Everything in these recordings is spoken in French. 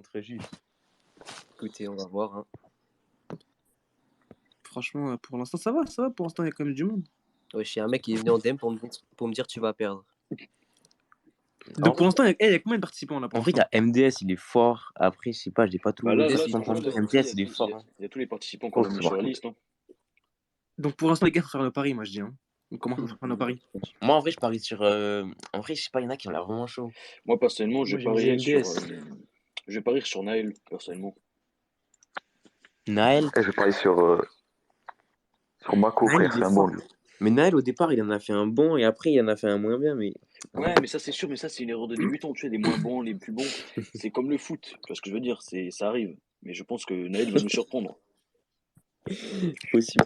Très juste. Écoutez, on va voir. Hein. Franchement, pour l'instant, ça va. Pour l'instant, il y a quand même du monde. Ouais, je suis un mec qui est venu en DM pour me dire tu vas perdre. Donc pour l'instant, il y a combien de participants là pour En fait, il y a MDS, il est fort. Après, je sais pas, je l'ai pas tout. Bah là, MDS, MDS, il est fort. Il y a tous les participants qu'on a mis sur la liste. Hein. Donc pour l'instant, les gars, il faut faire le pari, moi je dis. Hein. On commence à faire nos paris. Moi, en vrai, je parie sur. En vrai, je sais pas, il y en a qui ont l'air vraiment chaud. Moi, personnellement, je vais parier sur Naël, personnellement. Naël. Et je parie sur Mako, frère, c'est un bon lui. Mais Naël, au départ, il en a fait un bon et après, il en a fait un moins bien. Mais... Ouais, mais ça, c'est sûr, mais ça, c'est une erreur de débutant. Tu sais, les moins bons, les plus bons. C'est comme le foot. Tu vois ce que je veux dire? Ça arrive. Mais je pense que Naël va nous surprendre. Possible.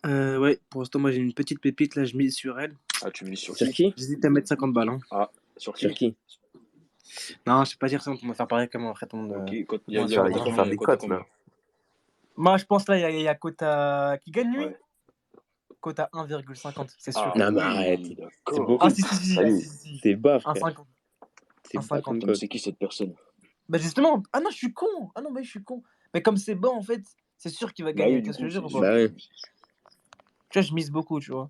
Ouais, pour l'instant, moi j'ai une petite pépite là, je mise sur elle. Ah, tu me dis sur qui? J'hésite à mettre 50 balles. Hein. Ah, sur qui? Non, je sais pas dire ça, on va faire pareil comment après tout le monde. Ok, il y a faire des cotes là. Moi, je pense là, il y a Kota qui gagne lui. Ouais. Kota 1,50, c'est sûr. Non, mais arrête. C'est beaucoup. Ah, si. C'est bas, frère. 1,50. C'est qui cette personne? Bah, justement. Ah non, je suis con. Je suis con. Mais comme c'est bas, en fait, c'est sûr qu'il va gagner. Qu'est-ce que je veux dire? Bah ouais. Tu vois, je mise beaucoup, tu vois.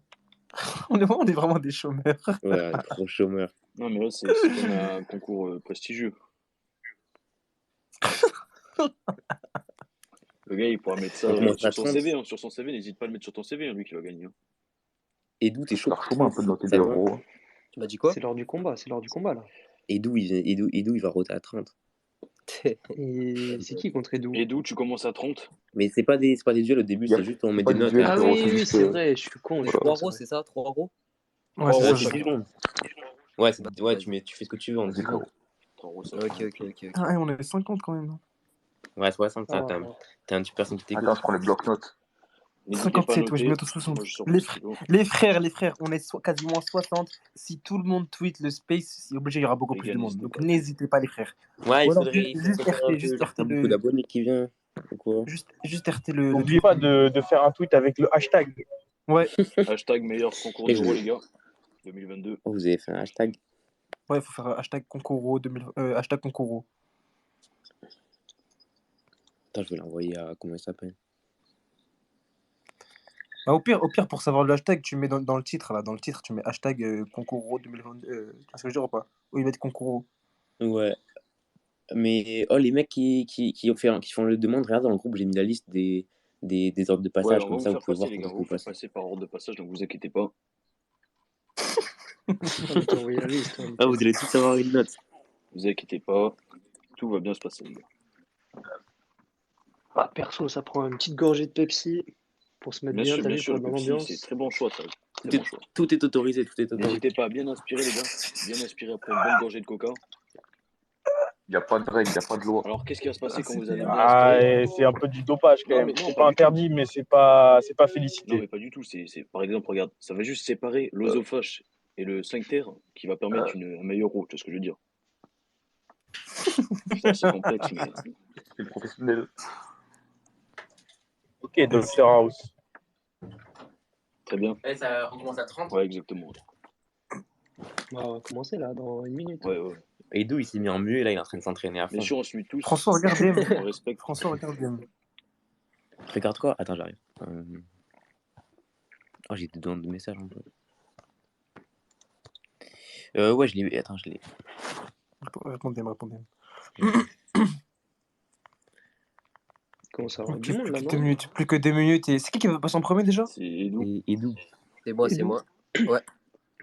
on est vraiment des chômeurs. Ouais, trop chômeurs. Non, mais là, c'est comme un concours prestigieux. Le gars, il pourra mettre ça sur son CV. Hein. Sur son CV, n'hésite pas à le mettre sur ton CV, hein, lui qui va gagner. Hein. Et d'où t'es chaud? Un peu de noter des euros. Tu m'as dit quoi? C'est l'heure du combat là. Et d'où il va roter à 30. Et c'est qui contre Edou? Edou, tu commences à 30. Mais c'est pas des duels au début, c'est juste on met des notes. Ah oui, c'est vrai, je suis con. 3 euros, c'est ça? 3 euros? Ouais, c'est ça. Ouais, tu fais ce que tu veux en 10 euros. Ok. Ah, on avait 50 quand même. Ouais, 60, ça, t'as un petit personne qui t'écoute. Attends, je prends les blocs-notes. 57, ouais, je mets tout 60. Les frères, on est quasiment 60. Si tout le monde tweet le space, c'est obligé, il y aura beaucoup plus de monde. Donc n'hésitez pas, les frères. Ouais, il faudrait juste RT beaucoup d'abonnés qui vient. Juste RT le. N'oubliez pas de faire un tweet avec le hashtag. Ouais. Hashtag meilleur concours d'euros, les gars. 2022. Oh, vous avez fait un hashtag? Ouais, il faut faire hashtag concours hashtag concours. Attends, je vais l'envoyer à comment il s'appelle. Bah, au pire, pour savoir le hashtag, tu mets dans le titre, là. Dans le titre, tu mets hashtag concours 2022. Qu'est-ce que je dis ou pas? Ou ils mettent concours. Ouais. Mais les mecs qui font le demande, regarde dans le groupe, j'ai mis la liste des ordres de passage, ouais, comme ça vous pouvez voir comment vous pouvez passer par ordre de passage, donc vous inquiétez pas. Vous allez tous avoir une note. Vous inquiétez pas, tout va bien se passer, les gars. Ah, perso, ça prend une petite gorgée de Pepsi pour se mettre bien, bien sûr, dans l'ambiance. C'est très bon choix, ça. Tout est autorisé, N'hésitez pas à bien inspirer, les gars. Bien inspirer après une bonne gorgée de coca. Il n'y a pas de règles, il n'y a pas de loi. Alors, qu'est-ce qui va se passer quand vous allez bien inspirer? C'est un peu du dopage quand même. C'est pas interdit, mais c'est pas félicité. Non, mais pas du tout. Par exemple, regarde, ça va juste séparer l'œsophage et le sphincter qui va permettre un meilleur eau. Tu vois ce que je veux dire? C'est assez complexe, mais... C'est le professionnel. Ok, Dr House. Très bien. On commence à 30? Ouais, exactement. On va commencer là, dans une minute. Ouais. Et d'où il s'est mis en muet, là, il est en train de s'entraîner à fond. Bien sûr, on suit tous. François, regarde Game. On respecte. François, regarde Game. Regarde quoi? Attends, j'arrive. Oh, j'ai des demandes de messages un peu. Ouais, je l'ai. Attends, je l'ai. Répondez. Comment ça va? Du monde là, plus que 2 minutes. Et c'est qui va passer en premier déjà? C'est Edou. C'est moi. Ouais.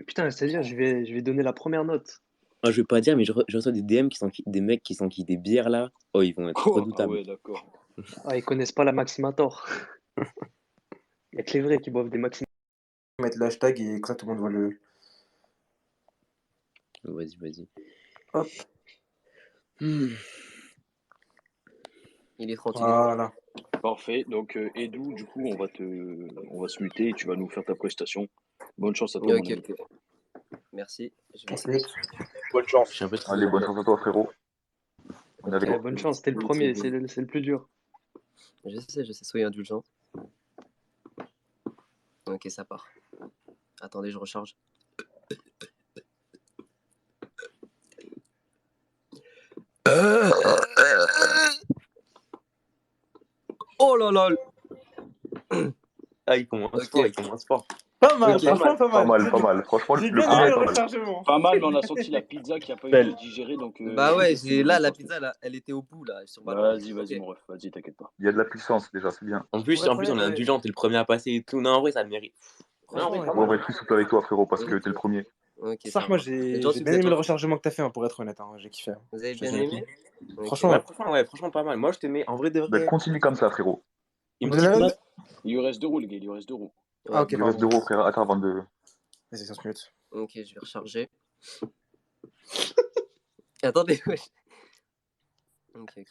Putain, c'est-à-dire, je vais donner la première note. Je vais pas dire, mais je reçois des DM des mecs qui sont des bières là. Oh, ils vont être redoutables. Ah ouais, d'accord. Ah, ils connaissent pas la Maximator. Il y a que les vrais qui boivent des Maximator. Mettre le hashtag et comme ça tout le monde voit le. Vas-y. Hop. Il est tranquille. Voilà. Parfait. Donc, Edou, du coup, on va se muter et tu vas nous faire ta prestation. Bonne chance à toi. Ok. Merci. Bonne chance. Allez, bonne chance à toi, frérot. Bonne chance, c'était le premier, c'est le plus dur. Je sais, soyez indulgent. Ok, ça part. Attendez, je recharge. Oh là là. Ah, il commence fort, il commence fort. Pas mal, Ok. franchement, pas Pas mal. mal, pas mal. Franchement, J'ai le bien premier aimé est le pas mal. rechargement. Pas mal, mais on a senti la pizza qui a pas été digérée, donc. Bah ouais, c'est là, bon, la parfait. pizza, là, elle était au bout, là, sur ma Vas-y, Ok. mon ref, vas-y, t'inquiète pas. Il y a de la puissance déjà, c'est bien. En plus, Pour être on est honnête, indulgent, t'es le premier à passer et tout. Non, en vrai, ça le mérite. franchement, Non, en vrai, ouais. pas Moi, on mal. va être plus souple avec toi, frérot, parce que t'es le premier. Ok, Ça, ça moi, marche. Vous êtes j'ai gentil, bien vous êtes aimé le gentil. rechargement que t'as fait, hein, pour être honnête. Hein, j'ai kiffé. Vous avez bien C'est aimé Ok. Franchement, Ouais, franchement, pas mal. Moi, je te mets en vrai de Ben, vrai. continue comme ça, frérot. Une On donne la petite note note. Il lui reste 2 roues, les gars, il lui reste 2 roues. Ah, ok, Il reste 2 pardon. euros, frère. Attends, avant de. Vas-y, 15 minutes. Ok, je vais recharger. Attendez, wesh. Ok.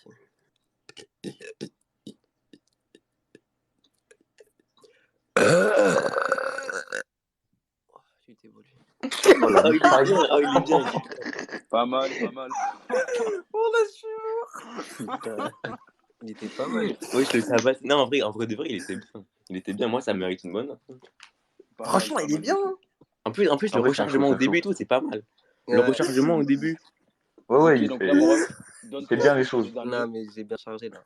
J'ai été volé. Oh, la Oh, il est mitraille. bien, oh, il est bien. Pas mal, pas mal. Oh, la chute. Putain. Il était pas mal. Oui, je le savais. Non, en vrai de vrai, il était bien. Il était bien. Moi, ça mérite une bonne note. Pas Franchement, mal, il pas est mal bien. du tout. En plus, En le vrai, c'est un rechargement chaud, au début et tout, c'est pas mal. Le Ouais. rechargement au début. Ouais, ouais, Ok, il donc fait. là, mon ref, Il donne-toi fait à bien fond les sur le choses. dernier. Non, mais j'ai bien chargé, là.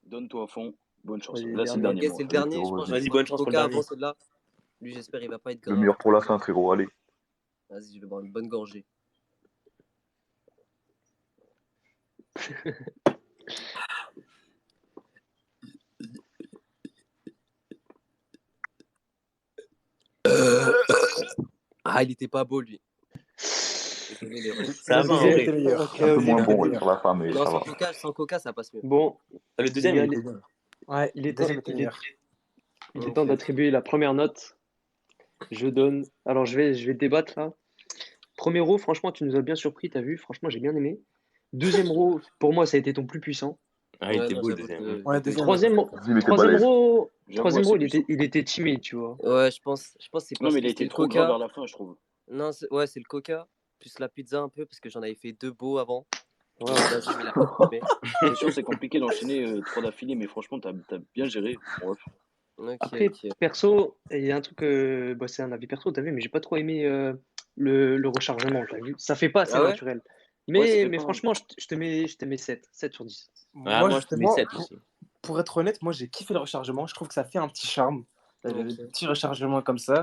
Donne-toi à fond. Bonne chance. Vas-y, Là, c'est le dernier. dernier, Ok, mon c'est le ref. dernier. frérot, Je pense que vas-y. je vais Vas-y, bonne prendre chance pour le Coca avant dernier. celle-là. Lui, j'espère il va pas être Le gras. meilleur pour la fin, frérot. Allez. Vas-y, je vais boire une bonne gorgée. Ah, il était pas beau, lui. Désolé, les refs. Ça Le va en deuxième vrai. était meilleur. Ok, Un peu ok, moins ok. bon ouais, sur la fin, mais Non, ça va. sans coca, ça passe mieux. Bon, Le deuxième, Les il gars, était bien. Ouais, il le est temps, deuxième était il est, meilleur. il est Ok. temps d'attribuer la première note. Je donne. Alors, je vais débattre là. Premier row, franchement, tu nous as bien surpris, t'as vu? Franchement, j'ai bien aimé. Deuxième row, pour moi, ça a été ton plus puissant. Ah, il Ouais, était non, beau le j'avoue deuxième. Ouais, que deuxième. Troisième, Le deuxième était troisième balèze. row, J'avoue, troisième assez row, puissant. il était timide, tu vois. Ouais, je pense que c'est Non, parce mais il que a c'était été le trop gras coca. vers la fin, je trouve. Non, ouais, c'est le coca, plus la pizza un peu, parce que j'en avais fait 2 beaux avant. Ouais, Donc, ouais. vas-y, il a pas coupé. C'est sûr, c'est compliqué d'enchaîner 3 d'affilée, mais franchement, t'as bien géré. Mon ref. Ok, Après, ok. perso, il y a un truc, bah, c'est un avis perso, t'as vu, mais j'ai pas trop aimé le rechargement, t'as vu. Ça fait pas assez Ah ouais? naturel. Ouais, ça fait Mais pas. franchement, je te mets 7 sur 10. Ah, Moi, moi, je te mets justement, 7 aussi. pour être honnête, moi, j'ai kiffé le rechargement. Je trouve que ça fait un petit charme. Le Ok. petit rechargement comme ça.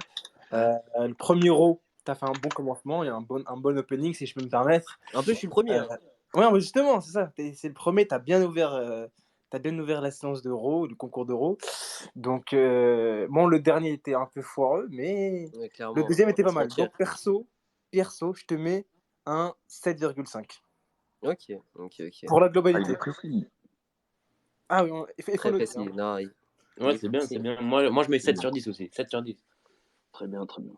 Le premier row, t'as fait un bon commencement et un bon opening, si je peux me permettre. En plus, je suis le premier. Hein. Ouais, mais justement, c'est ça. C'est le premier, t'as bien ouvert la séance d'euro, du concours d'euro. Donc, bon, le dernier était un peu foireux, mais Ouais, clairement, le deuxième on va était pas pas se mal. mentir. Donc, perso, je te mets un 7,5 Ok. pour la Ah, il globalité. est précis. Ah oui, il faut Très noter. précis. Hein. Non, Ouais, est c'est bien, précis. c'est bien. Moi, je mets 7 sur 10 aussi. 7 sur 10. Très bien, très bien.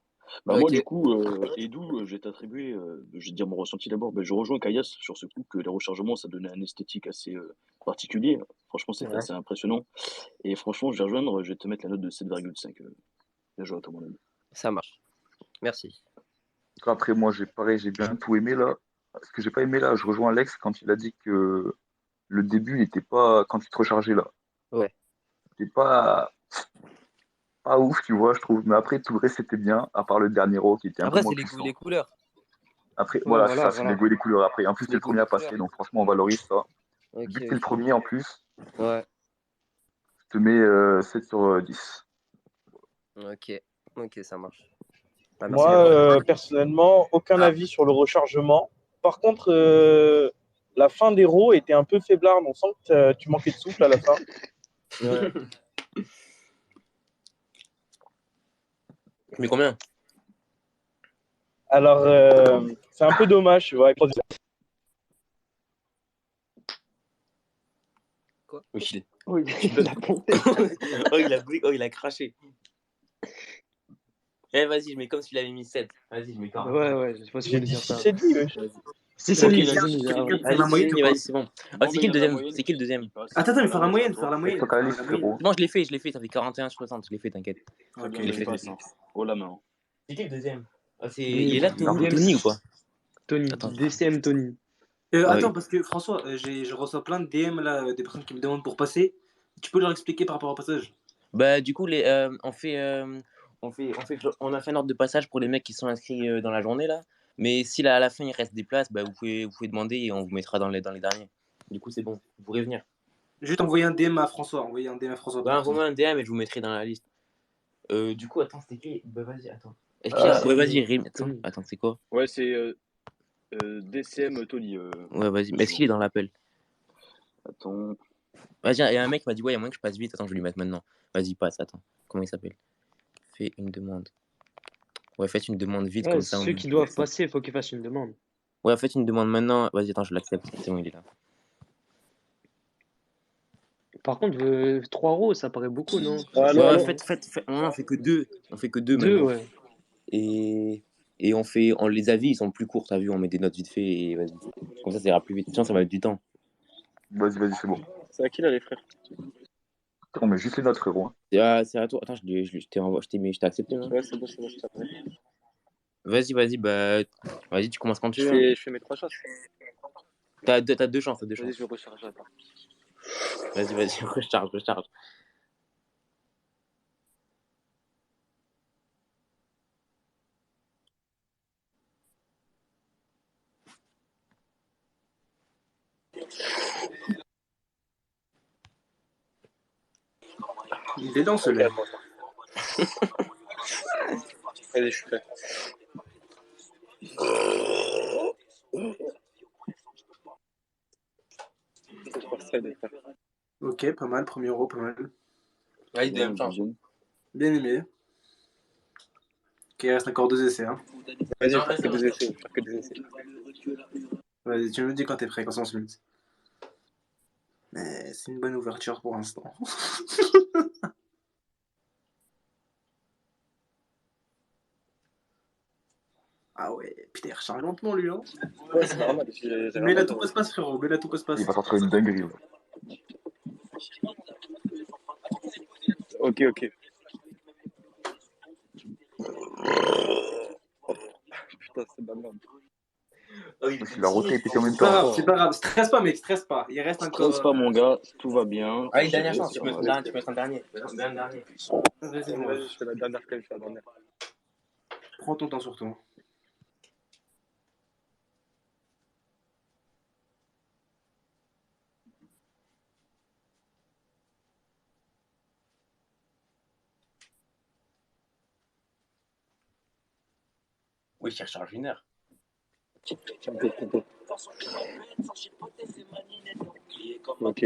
Bah, moi, Ok. du coup, Edu, je vais t'attribuer, je vais te dire mon ressenti d'abord. Bah, je rejoins Kayas sur ce coup que les rechargements, ça donnait un esthétique assez particulier. Franchement, c'était Ouais. assez impressionnant. Et franchement, je vais rejoindre, je vais te mettre la note de 7,5. Bien joué à toi, mon ami. Ça marche. Merci. Après, moi, j'ai bien tout aimé là. Ce que j'ai pas aimé là, je rejoins Alex quand il a dit que le début n'était pas quand tu te rechargeais là. Ouais. C'était pas ouf, tu vois, je trouve. Mais après, tout le reste c'était bien, à part le dernier row qui était un peu Après, moins c'est les goûts, puissant. les couleurs. Après, Ouais, voilà, voilà, c'est les voilà. goûts et les couleurs. Après, en plus, t'es Les le goûts, premier les à passer, couleurs. donc franchement, on valorise ça. Ok, Vu que t'es le premier en plus, Ouais. je te mets 7 sur 10. Ok, ça marche. Ah, merci les Moi, refs. personnellement, aucun Ah. avis sur le rechargement. Par contre, la fin des rows était un peu faiblarde. On sent que tu manquais de souffle à la fin. Ouais. Mais combien? Alors, c'est un peu dommage, tu vois. Oui. Oui, il a pompé. Il a craché. Vas-y, je mets comme s'il avait mis 7. Vas-y, je mets 40. Ouais, je sais pas si J'ai j'allais dit dire ça. 6 et demi, wesh. Vas-y. Si Ok, c'est lui, vas-y, si mais quelqu'un fait Vas-y, la moyenne, vas-y, c'est bon. Bon, Ah, c'est qui le mais il y a la deuxième? moyenne. C'est qui le deuxième? Il passe. Attends, il faut la Voilà, moyenne, c'est à faire la toi. moyenne. Sur ta liste, frérot. Non, je l'ai fait, ça fait 41-60, je l'ai fait, t'inquiète. Très Ok, bien, il est il fait. passe. Hein. Oh la main. C'est qui le deuxième? Il Il est là, Tony ou pas? Tony, Attends. DCM Tony. Attends, oui. parce que François, je reçois plein de DM là, des personnes qui me demandent pour passer. Tu peux leur expliquer par rapport au passage? Bah, du coup, on a fait un ordre de passage pour les mecs qui sont inscrits dans la journée là. Mais si à la fin il reste des places, bah, vous pouvez demander et on vous mettra dans les derniers. Du coup, c'est bon, vous pourrez venir. Juste envoyer un DM à François. Bah, envoie-moi un DM et je vous mettrai dans la liste. Du coup, attends, c'était qui? Bah, vas-y, attends. Ouais, vas-y, Rémi. Attends, c'est quoi? Ouais, c'est DCM Toli. Ouais, vas-y. Mais est-ce qu'il est dans l'appel? Attends. Vas-y, il y a un mec qui m'a dit, ouais, il y a moyen que je passe vite. Attends, je vais lui mettre maintenant. Vas-y, passe, attends. Comment il s'appelle? Fais une demande. Ouais, faites une demande vite comme ça. Ceux qui doivent passer, il faut qu'ils fassent une demande. Ouais, faites une demande maintenant. Vas-y, attends, je l'accepte. C'est bon, il est là. Par contre, 3 euros, ça paraît beaucoup, non? Ouais, faites. On fait que 2. On fait que 2 2, maintenant. ouais. Et les avis, ils sont plus courts, t'as vu, on met des notes vite fait et vas-y. Comme ça ira plus vite. Sinon, ça va être du temps. Vas-y, c'est bon. C'est à qui là, les frères? On met juste les notes, frérot. C'est à toi. Attends, je t'ai accepté. Ouais, c'est bon, je t'appelle. Vas-y, vas-y, tu commences quand tu veux. Je fais mes 3 chances. T'as 2 chances, Vas-y, je vais recharger. Attends. Vas-y, recharge. Il est dans ce lait. Allez, je suis prêt. Ok, pas mal, premier euro, pas mal. Vas-y, deuxième chance. Bien aimé. Ok, il reste encore 2 essais. Hein. Vas-y, je vais faire que des essais. Vas-y, tu me dis quand t'es prêt, quand ça se met. Mais c'est une bonne ouverture pour l'instant. Ah ouais, putain, il recharge lentement lui, hein. Ouais, c'est normal. Mais là, tout passe, frérot. Mais là, tout passe. Il va sortir une dinguerie. Là. Ok. Putain, c'est de la merde. Il a répété en même temps. C'est pas grave. Stresse pas, mec, stresse pas. Il reste encore. Stresse pas, mon gars. Tout va bien. Allez, dernière chance. Tu peux mettre un dernier. Vas-y, je fais la dernière quand même. Prends ton temps surtout. Oui, je recharge 1 heure. Ok.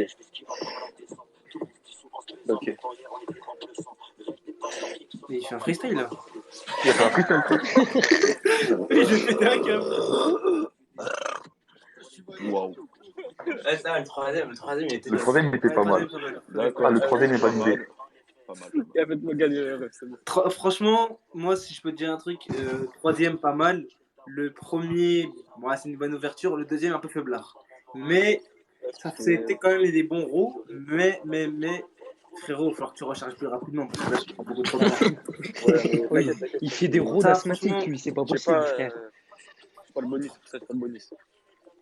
Mais il fait un freestyle là. Il a fait un freestyle. Et je fais un câble. Waouh. Ouais, ça, le troisième, il était. Le troisième, il était pas mal. D'accord. Le troisième est validé. Pas mal. Faites-moi gagner. C'est bon. Franchement, moi, si je peux te dire un truc, troisième pas mal. Le premier, bon, c'est une bonne ouverture. Le deuxième, un peu faiblard. Mais c'était quand même des bons roues. Mais, frérot, il va falloir que tu recharges plus rapidement. Parce que là, je prends beaucoup trop de temps. Oui, il fait des rôles asthmatiques, lui, c'est pas possible, frère. C'est pas le bonus, c'est pas le bonus.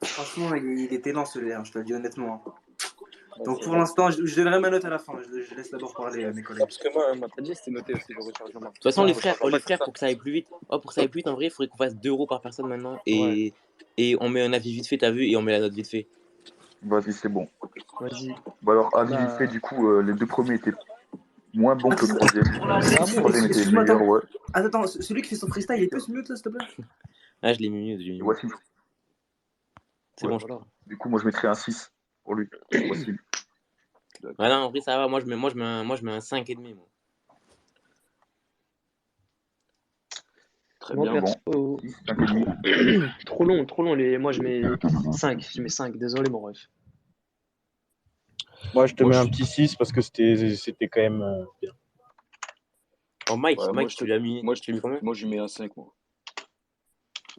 Franchement, il était lent celui-là, je te le dis honnêtement. Donc pour l'instant, je donnerai ma note à la fin. Je laisse d'abord parler à mes collègues. Parce que moi, ma playlist, c'était noté aussi le rechargement. De toute façon, les frères, pour que ça aille plus vite, en vrai, il faudrait qu'on fasse 2 euros par personne maintenant. Et on met un avis vite fait, t'as vu, et on met la note vite fait. Vas-y, c'est bon. Vas-y. Bon, alors, avis vite fait, du coup, les 2 premiers étaient moins bons que le troisième. Le troisième était meilleur, ouais. Attends, celui qui fait son freestyle, il peut se mute, s'il te plaît? Ah, je l'ai mis mieux. Voici. C'est bon, voilà. Du coup, moi, je mettrais un 6 pour lui. Voici. Ouais, non, en vrai, ça va. Moi, je mets un 5,5. Moi. Très Moi, bien, perso, bon. 5,5. trop long. Moi, je mets 5. Je mets 5. Désolé, mon ref. Moi, je te mets un petit 6 parce que c'était quand même bien. Oh, Mike, ouais, Mike, tu l'as mis. Moi, je lui mets un 5, moi.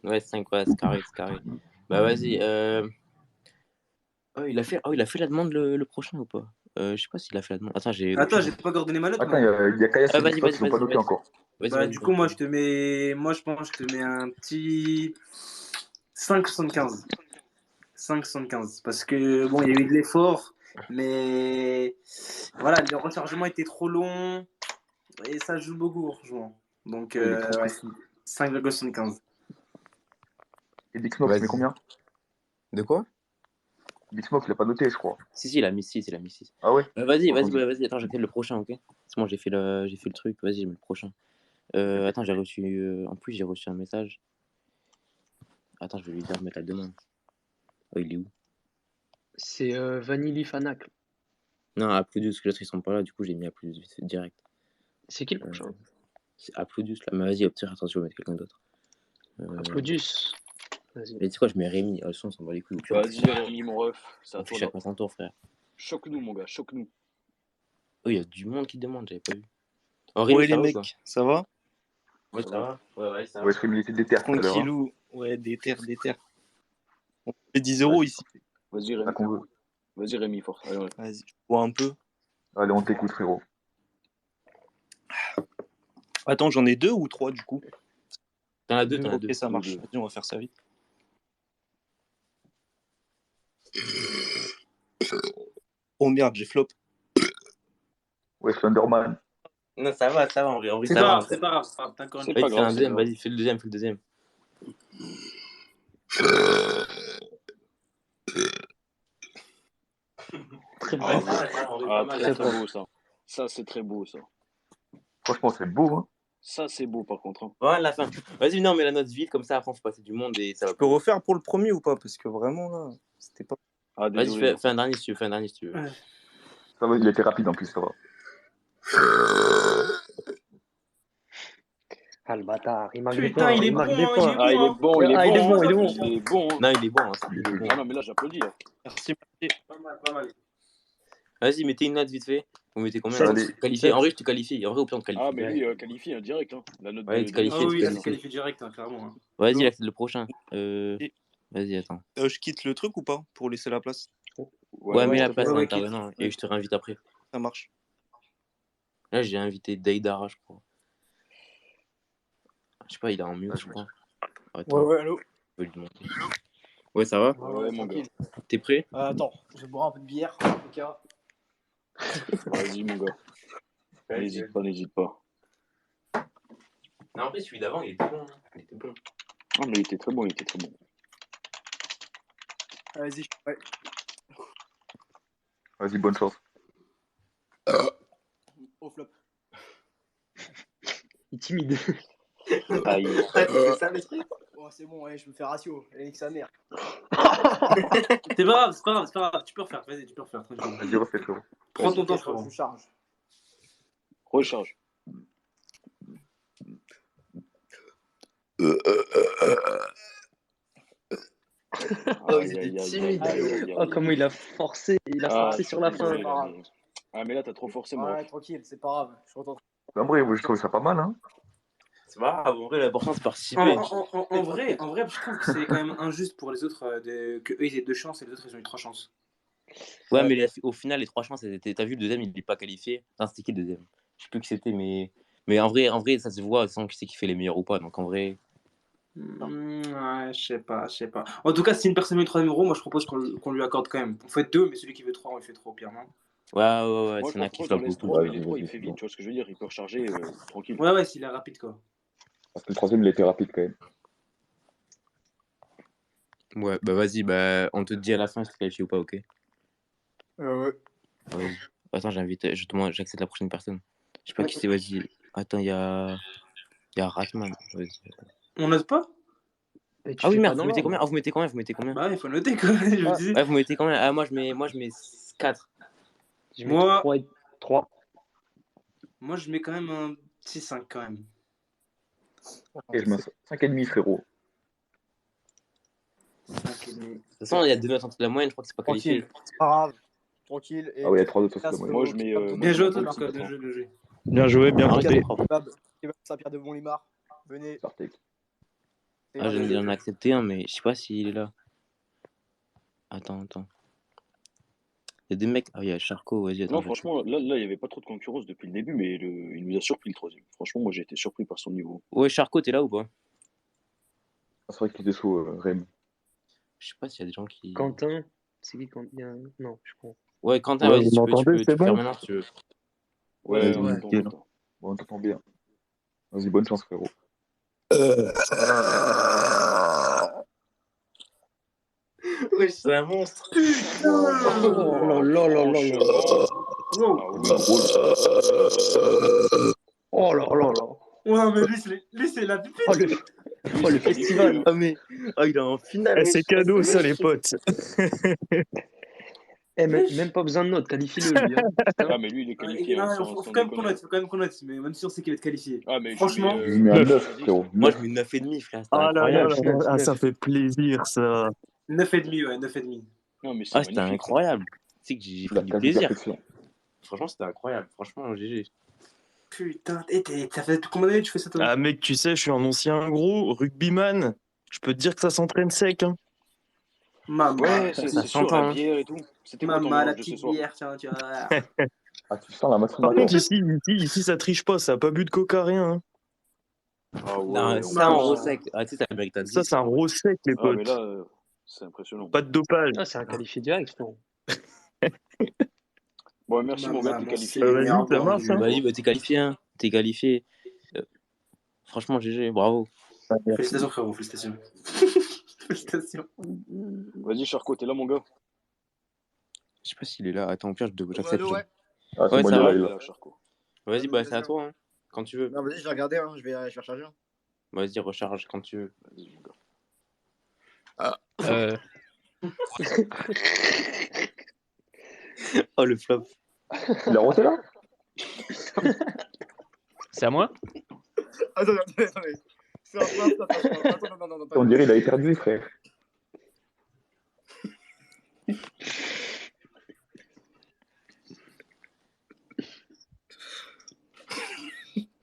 Ouais, 5, ouais, c'est carré. Bah, vas-y. Oh, il a fait la demande le prochain ou pas? Je sais pas s'il a fait la demande. Attends, j'ai pas coordonné ma note. Attends, il y a Kayas et Victor qui n'ont pas noté encore. Du coup, moi, je pense que je te mets un petit 5,75. 5,75. Parce que, bon, il y a eu de l'effort, mais voilà, le rechargement était trop long et ça joue beaucoup, franchement. Donc, 5,75. Et Big Smoke, tu mets Vas-y. combien? De quoi? Big Smoke, il a pas noté, je crois. Si, il a mis 6, il a mis 6. Ah ouais? Vas-y, Entendu. attends, j'accepte le prochain, ok? C'est bon, j'ai fait le truc, vas-y, je mets le prochain. Attends, j'ai reçu. En plus, j'ai reçu un message. Attends, je vais lui dire de mettre la demande. Oh, il est où? C'est Vanilli Fanac. Non, Applaudius, parce que les autres ils sont pas là, du coup, j'ai mis Applaudius vite fait, direct. C'est qui le prochain? C'est Applaudius là, mais vas-y, attention, je vais mettre quelqu'un d'autre. Applaudus. Vas-y. Mais tu sais quoi, je mets Rémi, le son, on s'en bat les couilles. Vas-y, Rémi, mon ref, c'est à On fait toi là. chacun son tour, frère. Choque-nous, mon gars, choque-nous. Oh, il y a du monde qui demande, j'avais pas vu. Oh, Ouais, Rémi, les ça va ou mecs, pas? ça va? Ouais, ça va. Ouais, ça va. Ouais, je il était déter tout à l'heure. Hein. Tranquillou. Ouais, des terres. On fait 10 euros ici. Vas-y, C'est ça Rémi. qu'on veut. Vas-y, Rémi, force. Allez, ouais. Vas-y, je bois un peu. Allez, on t'écoute, frérot. Attends, j'en ai 2 ou 3 du coup? T'en as 2, t'en as Ok, 2. ça marche. deux. Vas-y, on va faire ça vite. Oh merde, j'ai flop. Ouais, Thunderman. Non, ça va, en vrai, C'est ça pas va. grave, c'est pas grave. T'as encore une C'est pas Vas-y, fais un grave, deuxième, c'est vas-y, fais le deuxième. Très Ah, bon. très beau ça. Ça, c'est très beau ça. Franchement, c'est beau, hein. Ça, c'est beau par contre. Hein. Ouais, la fin. Vas-y, non, mais la note vide, comme ça, après, on fait passer du monde et ça va. Tu peux refaire pour le premier ou pas? Parce que vraiment là, c'était pas. Ah, Vas-y, désolé. fais un dernier si tu veux, Ouais. Ça va, il a été rapide en plus, ça va. Ah le bâtard, il marque des Putain, points. il est Il bon, marque hein, des points. Ah, il est bon, il est Ah, il est bon. bon, hein. il est bon. Il est bon. Non, il est bon, hein, ça, il est bon. Ah non, mais là, j'applaudis. Hein. Merci. Pas mal, pas mal. Vas-y, mettez une note vite fait. Vous mettez combien? Allez. Qualifié. En vrai, je te qualifie. En vrai, au pire, on te qualifie. Ah, mais lui, qualifié, hein, direct. Hein. La note Ouais, de. tu qualifies. Ah oui, qualifié. c'est qualifié direct, hein, clairement. Hein. Vas-y, là, c'est le prochain. Vas-y, attends. Je quitte le truc ou pas? Pour laisser la place? Ouais, mets la ouais, place ouais, à ouais, l'intervenant et je te réinvite après. Ça marche. Là, j'ai invité Daidara, je crois. Je sais pas, il est en mute, je crois. Attends, Ouais, allô? je vais lui demander. Ouais, ça va? Ouais, mon gars. T'es prêt? Attends, je vais boire un peu de bière, en tout cas. Vas-y, mon gars. N'hésite pas. Non, en fait, celui d'avant, il était bon. Ah, mais il était très bon. Vas-y, je suis prêt. Vas-y, bonne chance. Au flop. Il est timide. Aïe. C'est ça, le truc? Oh, c'est bon, ouais, je me fais ratio. Elle nique sa mère. C'est pas grave. Tu peux refaire, vas-y, tu peux refaire. Tranquille. Vas-y, refais, frérot. Prends ton temps, Je frérot. charge. Recharge. Oh, il était timide. Oh, comment il a forcé. Il a forcé sur la fin. Désolé, là, mais... Ah, mais là, t'as trop forcé, moi. Ouais, tranquille, c'est pas grave. Je retourne. En vrai, moi, je trouve ça pas mal, hein. C'est pas grave, en vrai, l'important, c'est participer. En vrai, je trouve que c'est quand même injuste pour les autres que eux ils aient 2 chances et les autres ils ont eu 3 chances. Ouais, mais au final, les 3 chances, t'as vu, le deuxième, il n'est pas qualifié. Enfin, c'était qui le deuxième? Je sais plus qui c'était, mais en vrai, ça se voit sans qui c'est qui fait les meilleurs ou pas. Donc, en vrai. Ouais, je sais pas. En tout cas, si une personne veut 3 euros, moi je propose qu'on lui accorde quand même. On fait 2, mais celui qui veut 3, on lui fait 3 au pire, non? Ouais, Moi, c'est un qui je flop laisse beaucoup. tout. Les 3, il fait vite, tu vois ce que je veux dire? Il peut recharger tranquille. Ouais, s'il est rapide quoi. Parce que le troisième, il a été rapide quand même. Ouais, bah vas-y, on te dit à la fin si tu qualifié ou pas, ok? Ouais. Vas-y. Attends, j'accepte la prochaine personne. Je sais pas qui c'est, vas-y. Attends, il y a Ratman. Vas-y. On note pas? Ah oui, merde, vous mettez combien? Vous mettez combien? Bah, il faut noter quoi. Je vous disais. Ouais, vous mettez combien? Ah, moi je mets 4. Je mets Moi- 3. Moi je mets quand même un petit 5 quand même. Et je mets 5,5, frérot. 5,5. De toute façon, il y a 2 notes entre la moyenne, je crois que c'est pas qualifié. Tranquille, c'est pas grave. Tranquille. Et Ah ouais, il y a 3 autres Casse aussi. le- Moi, je mets. Bien joué, moi, toi, je mets bien joué. Bien joué, bien Ah, compté. c'est propre. Kebab Saint-Pierre de Bonlimard. Venez. Sartek. Ah, j'en ai accepté un, mais je sais pas s'il est là. Attends. Il y a des mecs. Ah, il y a Charcot, vas-y, attends. Non, franchement, là, il n'y avait pas trop de concurrence depuis le début, mais il nous a surpris le troisième. Franchement, moi, j'ai été surpris par son niveau. Ouais, Charcot, t'es là ou pas? Ah, c'est vrai qu'il était chaud, Rem. Je sais pas s'il y a des gens qui. Quentin. C'est qui Quentin? Non, je crois. Ouais, Quentin, Ouais, vas-y, vous tu m'entendez, peux c'est faire bon maintenant si tu veux. Ouais, Vas-y, on nickel. t'entend. Bon, on t'entend bien. Vas-y, bonne chance, frérot. Ouais, c'est un monstre. Oh là là là là là. Wow. Ah oui. Drôle. Oh là là là. Ouais, mais lui, c'est la pipette. Oh le, Lui, oh, le c'est qualifié, festival. hein. Ah, mais. Ah, il est en finale. Eh, wesh. c'est Ah, cadeau, c'est ça, les magnifique. potes. Eh, même pas besoin de notes, qualifiez-le lui. Hein. Ah, mais lui, il est qualifié, hein, Faut sans quand même qu'on déconner. note, faut quand même qu'on note, mais même sûr c'est qu'il va être qualifié. Ah, mais Franchement, Je lui mets un 9, 10. frérot. Moi, 9. je mets 9,5, frère. C'était Ah là là incroyable. là là, ah, ça fait plaisir, ça. 9,5, ouais, 9,5. Non, mais c'est Ah, c'était magnifique, ça. incroyable. Tu sais que j'ai La pris du quasi plaisir. perfection. Franchement, c'était incroyable. Franchement, GG. Putain, ça fait combien d'années que tu fais ça toi? Ah, mec, tu sais, je suis un ancien gros rugbyman. Je peux te dire que ça s'entraîne sec. Hein. Maman, Ouais, Ça c'est sûr, s'entend, la hein. bière et tout. C'était quoi ton maman, la mélange de ce petite soir? bière, tiens, tiens. Ah, tu sens la machine Par à contre, toi. ici, ça triche pas, ça a pas bu de coca, rien. Hein. Ah ouais, Non, on ça, en Non. gros pense. sec. Ah, tu sais, ça mérite un Ça, 10. c'est un gros sec, les Ah, mais potes. là, c'est impressionnant. Pas de dopage. Ah, c'est un qualifié direct, frérot. Bon, merci, mon gars, t'es Maman, qualifié. c'est le Vas-y, meilleur ça bon marche. du Hein. Vas-y, jour. bah, t'es qualifié, hein. T'es qualifié. Euh, Franchement, GG, bravo. Félicitations, frérot, félicitations. Félicitations. Vas-y, Charcot, t'es là, mon gars? Je sais pas s'il est là. Attends, au pire, j'accepte. Ouais. Ah, c'est Ouais, bon, ça il est va. là, il Il est est là. là, Charcot. Vas-y, bah, c'est à Vas-y. toi, hein. Quand tu veux. Non, vas-y, je vais regarder, hein. Je vais recharger. Hein. Vas-y, recharge quand tu veux. Vas-y, mon gars. Oh, le flop. Il a roté là? C'est à moi? Attendez. C'est un flop, attends, non. On dirait qu'il a éternué, frère.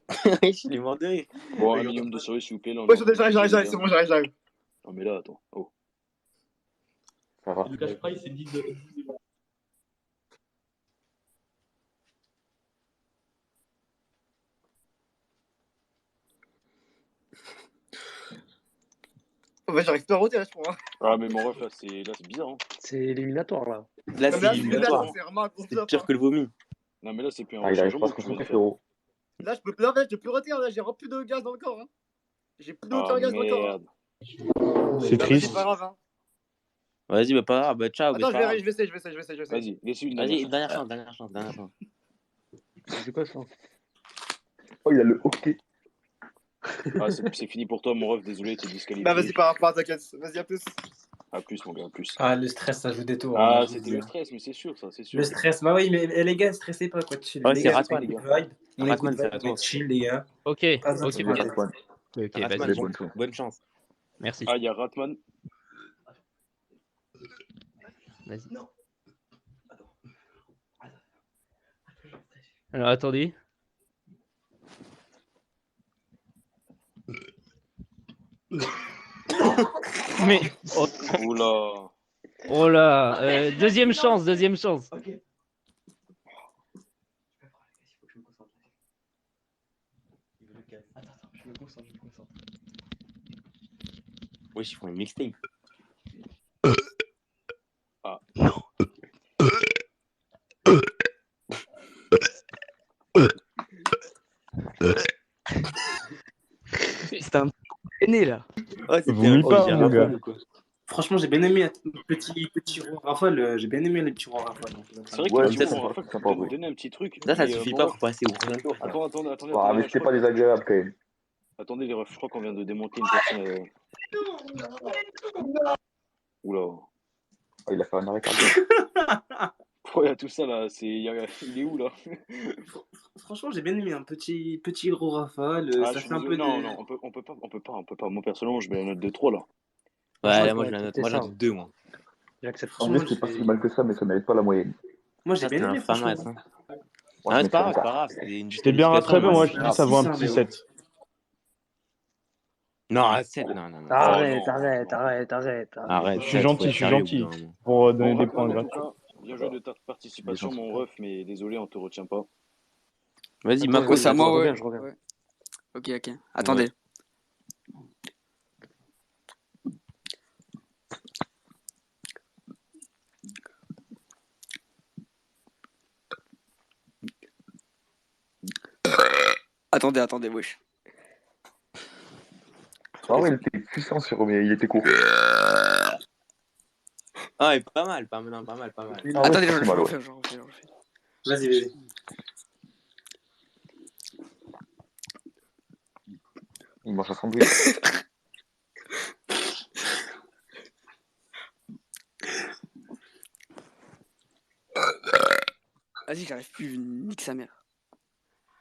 Je l'ai mort de rire. Bon, un minimum de sérieux, s'il vous plaît. Là, on Ouais, est en train de j'arrive, discuter, c'est hein. bon, j'arrive. Non, mais là, attends. Oh. Ça va. Le cash price, c'est 10 euros. Ouais, j'arrive pas à roter, là, je crois. Ah, mais mon ref, là, c'est bizarre, hein. C'est éliminatoire là. Là, Non, c'est mais éliminatoire. là, c'est vraiment un gros C'est flop. pire que le vomi. Non, mais là, c'est plus un Ah, il arrive pas à rechargement se que tu viens de concentrer, faire. frérot. Là, je peux plus roter, là, j'ai plus de gaz dans le corps. Hein. J'ai plus Ah, d'aucun gaz dans le corps. merde. C'est Non, mais triste. c'est pas grave. Hein. Vas-y, bah, pas grave. Bah, ciao. Attends, Bah, je vais essayer. Vas-y, laisse-lui une Vas-y, dernière dernière chance. C'est quoi ça? Oh, il a le hockey. chance. Ah, c'est fini pour toi, mon ref. Désolé, t'es disqualifié. Bah, vas-y, pas grave, t'inquiète. Vas-y, à plus. À plus, mon gars, à plus. Ah, le stress, ça joue des tours. Ah, hein, je vous c'était dis. le stress, mais c'est sûr, ça, c'est sûr. Le stress, bah oui, mais les gars, stressez pas, quoi. Chill. Ouais, Les c'est gars, Ratman, on est les good gars. vibe. On est Ratman, good c'est vibe, à on toi. est chill, les gars. Ok, Pas besoin de ok, se ok. battre. Antoine. Ok, Ratman, vas-y. Bonne chance. bonne chance. Merci. Ah, il y a Ratman. Vas-y. Alors, attendez. Mais, oh, Oula. oh là, deuxième chance. Je me concentre. Oui, ils font une mixtape. Ah. C'est un aîné là. Ouais, c'était Vomis un pas, petit mon gars. rafale, quoi. Franchement, j'ai bien aimé un petit roi rafale. J'ai bien aimé les petits rois rafale. C'est vrai que Ouais, le c'est petit sympa, Rafale, c'est tu sympa, peux nous oui. donner un petit truc. Ça mais, suffit mon pas ref, pour passer au prochain tour. frère. Ah, mais je c'était crois pas désagréable, quand même. Attendez, les refs, je crois qu'on vient de démonter une personne. Oula. Ah, il a fait un arrêt cardiaque. Pourquoi il y a tout ça là? Il est où là? Franchement, j'ai bien aimé un petit gros rafale. Ah, Ça je suis fait un désolé. peu Non, de. non, on peut pas. Moi, personnellement, je mets la note de 3 là. Ouais, là, Franchement, moi, il je la faut note. accepter Moi, ça. j'ai 2, moi. J'accepte. En vrai, c'est pas si mal que ça, mais ça mérite pas la moyenne. Moi, j'ai Ça, bien c'était aimé, un franchement. famas, hein. Moi, Ah, je c'est pas mettrais grave, c'est un pas 4. grave. C'était une C'était bien rattrapé, disqualification. moi je dis ça vaut un six, hein, petit mais bon. 7. Non, 7, non. Arrête. Arrête, Je suis 7, faut gentil, être je suis sérieux au bout gentil. d'un moment. Pour donner Bon, des points Ratman, en tout gratuits. cas, bien joué de ta participation, mon ref, mais désolé, on te retient pas. Vas-y, Attends, Marco, ouais, c'est à je toi. reviens, je reviens. Ouais. Ok. Attendez. Attendez, wesh. Ah ouais, il était puissant sur mais il était court. Ah, ouais, pas mal, pas mal, non, pas mal, pas mal. Ah ouais, Attendez, c'est je pas mal, ouais. refais, je refais, je refais. Vas-y, vas-y. Il mange un sandwich. Vas-y, j'arrive plus, nique sa mère.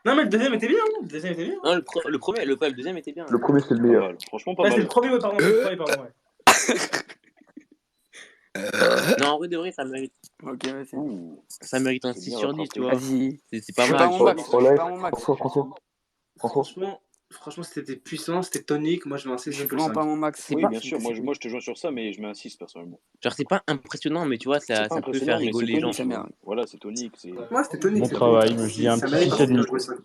Non, mais le deuxième était bien. Hein. Le deuxième était bien. Non, le premier, le deuxième était bien. Le premier, c'est le Pas meilleur. mal. Franchement, pas Ouais, c'est mal. le premier, ouais, pardon. C'est le premier, pardon, ouais. Non, en vrai de vrai, ça mérite. Ok, vas-y. Ouh, Ça mérite un c'est 6 bien sur 10, rattrapé. tu vois. Vas-y. C'est pas Je suis mal. pas à mon tu vois. max. Oh Je suis là, pas à mon max. François. Franchement, c'était puissant, c'était tonique. Moi, je mets un Je 6, suis je peux le vraiment pas à 5. mon max. C'est Oui, pas, bien sûr. Moi, je te joins sur ça, mais je mets un 6 personnellement. genre, c'est pas impressionnant, mais tu vois, C'est ça pas peut faire impressionnant, mais c'est rigoler les gens. tonique. Sa Tu mère. vois. Voilà, c'est tonique. C'est Ouais, c'était tonique. Bon C'est travail, tonique. je dis un Ça petit mérite un 6 et 6 demi. sur le 5.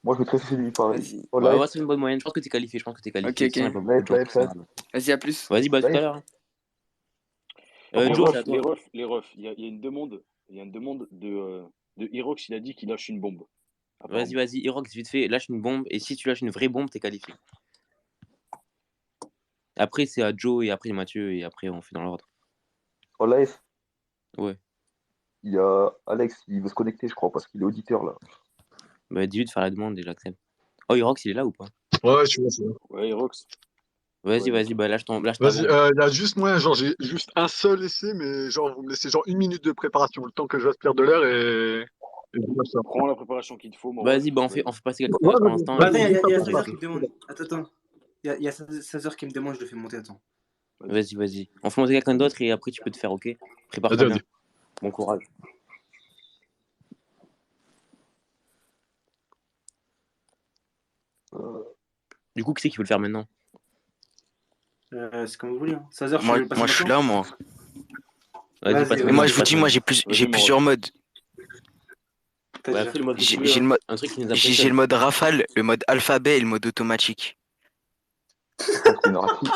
Moi, je mettrais 6,5 pareil. Vas-y. Oh Ouais, là, ouais, c'est une bonne moyenne. Je pense que t'es qualifié. Je pense que t'es qualifié. Ok, Sinon, il n'y a ok. pas beaucoup de gens qui Live. sont. Vas-y, à plus. Vas-y, bah, à tout à Live. l'heure. Par Bon, Joe, contre, c'est à les toi. refs, il y a une demande. Il y a une demande de Hirox, il a dit qu'il lâche une bombe. Vas-y, Apparemment. vas-y, Irox, vite fait, lâche une bombe. Et si tu lâches une vraie bombe, t'es qualifié. Après, c'est à Joe et après Mathieu. Et après, on fait dans l'ordre. Oh live. Ouais. Il y a Alex, il veut se connecter, je crois, parce qu'il est auditeur là. Bah, dis-lui de faire la demande et j'accepte. Oh, Irox, il est là ou pas? Ouais, je suis là. Ouais, Hirox. Vas-y, Ouais, vas-y, bah, lâche ta Vas-y, bombe. il y a juste moi, genre j'ai juste un seul essai, mais genre vous me laissez genre 1 minute de préparation, le temps que j'aspire de l'air et je lâche ça. Prends la préparation qu'il te faut, mon Vas-y, ref. bah, on Vas-y. fait passer quelques Ouais, pour vas-y, l'instant. Bah, Et attends, vas-y, il juste y a après ça. 16h qui me demande. Attends. Il y a 16h qui me demande, je le fais monter, attends. Vas-y, vas-y. On fait monter quelqu'un d'autre et après, tu peux te faire, ok? Prépare-toi Vas-y, bien. vas-y. Bon courage. Du coup, qui c'est qui veut le faire maintenant? C'est comme vous voulez. Hein. 16h, je Moi, le passe moi je suis maintenant. là, moi. Vas-y, Vas-y, passe Mais vas-y. moi, maintenant. je vous Passe dis, moi, maintenant. j'ai Vas-y, mon plusieurs ref. modes. T'as Ouais, déjà. après, le mode que J'ai tu veux, j'ai le hein. mode, Un truc qui nous j'ai le impressionne. mode rafale, le mode alphabet et le mode automatique. Ça, c'est une rafale.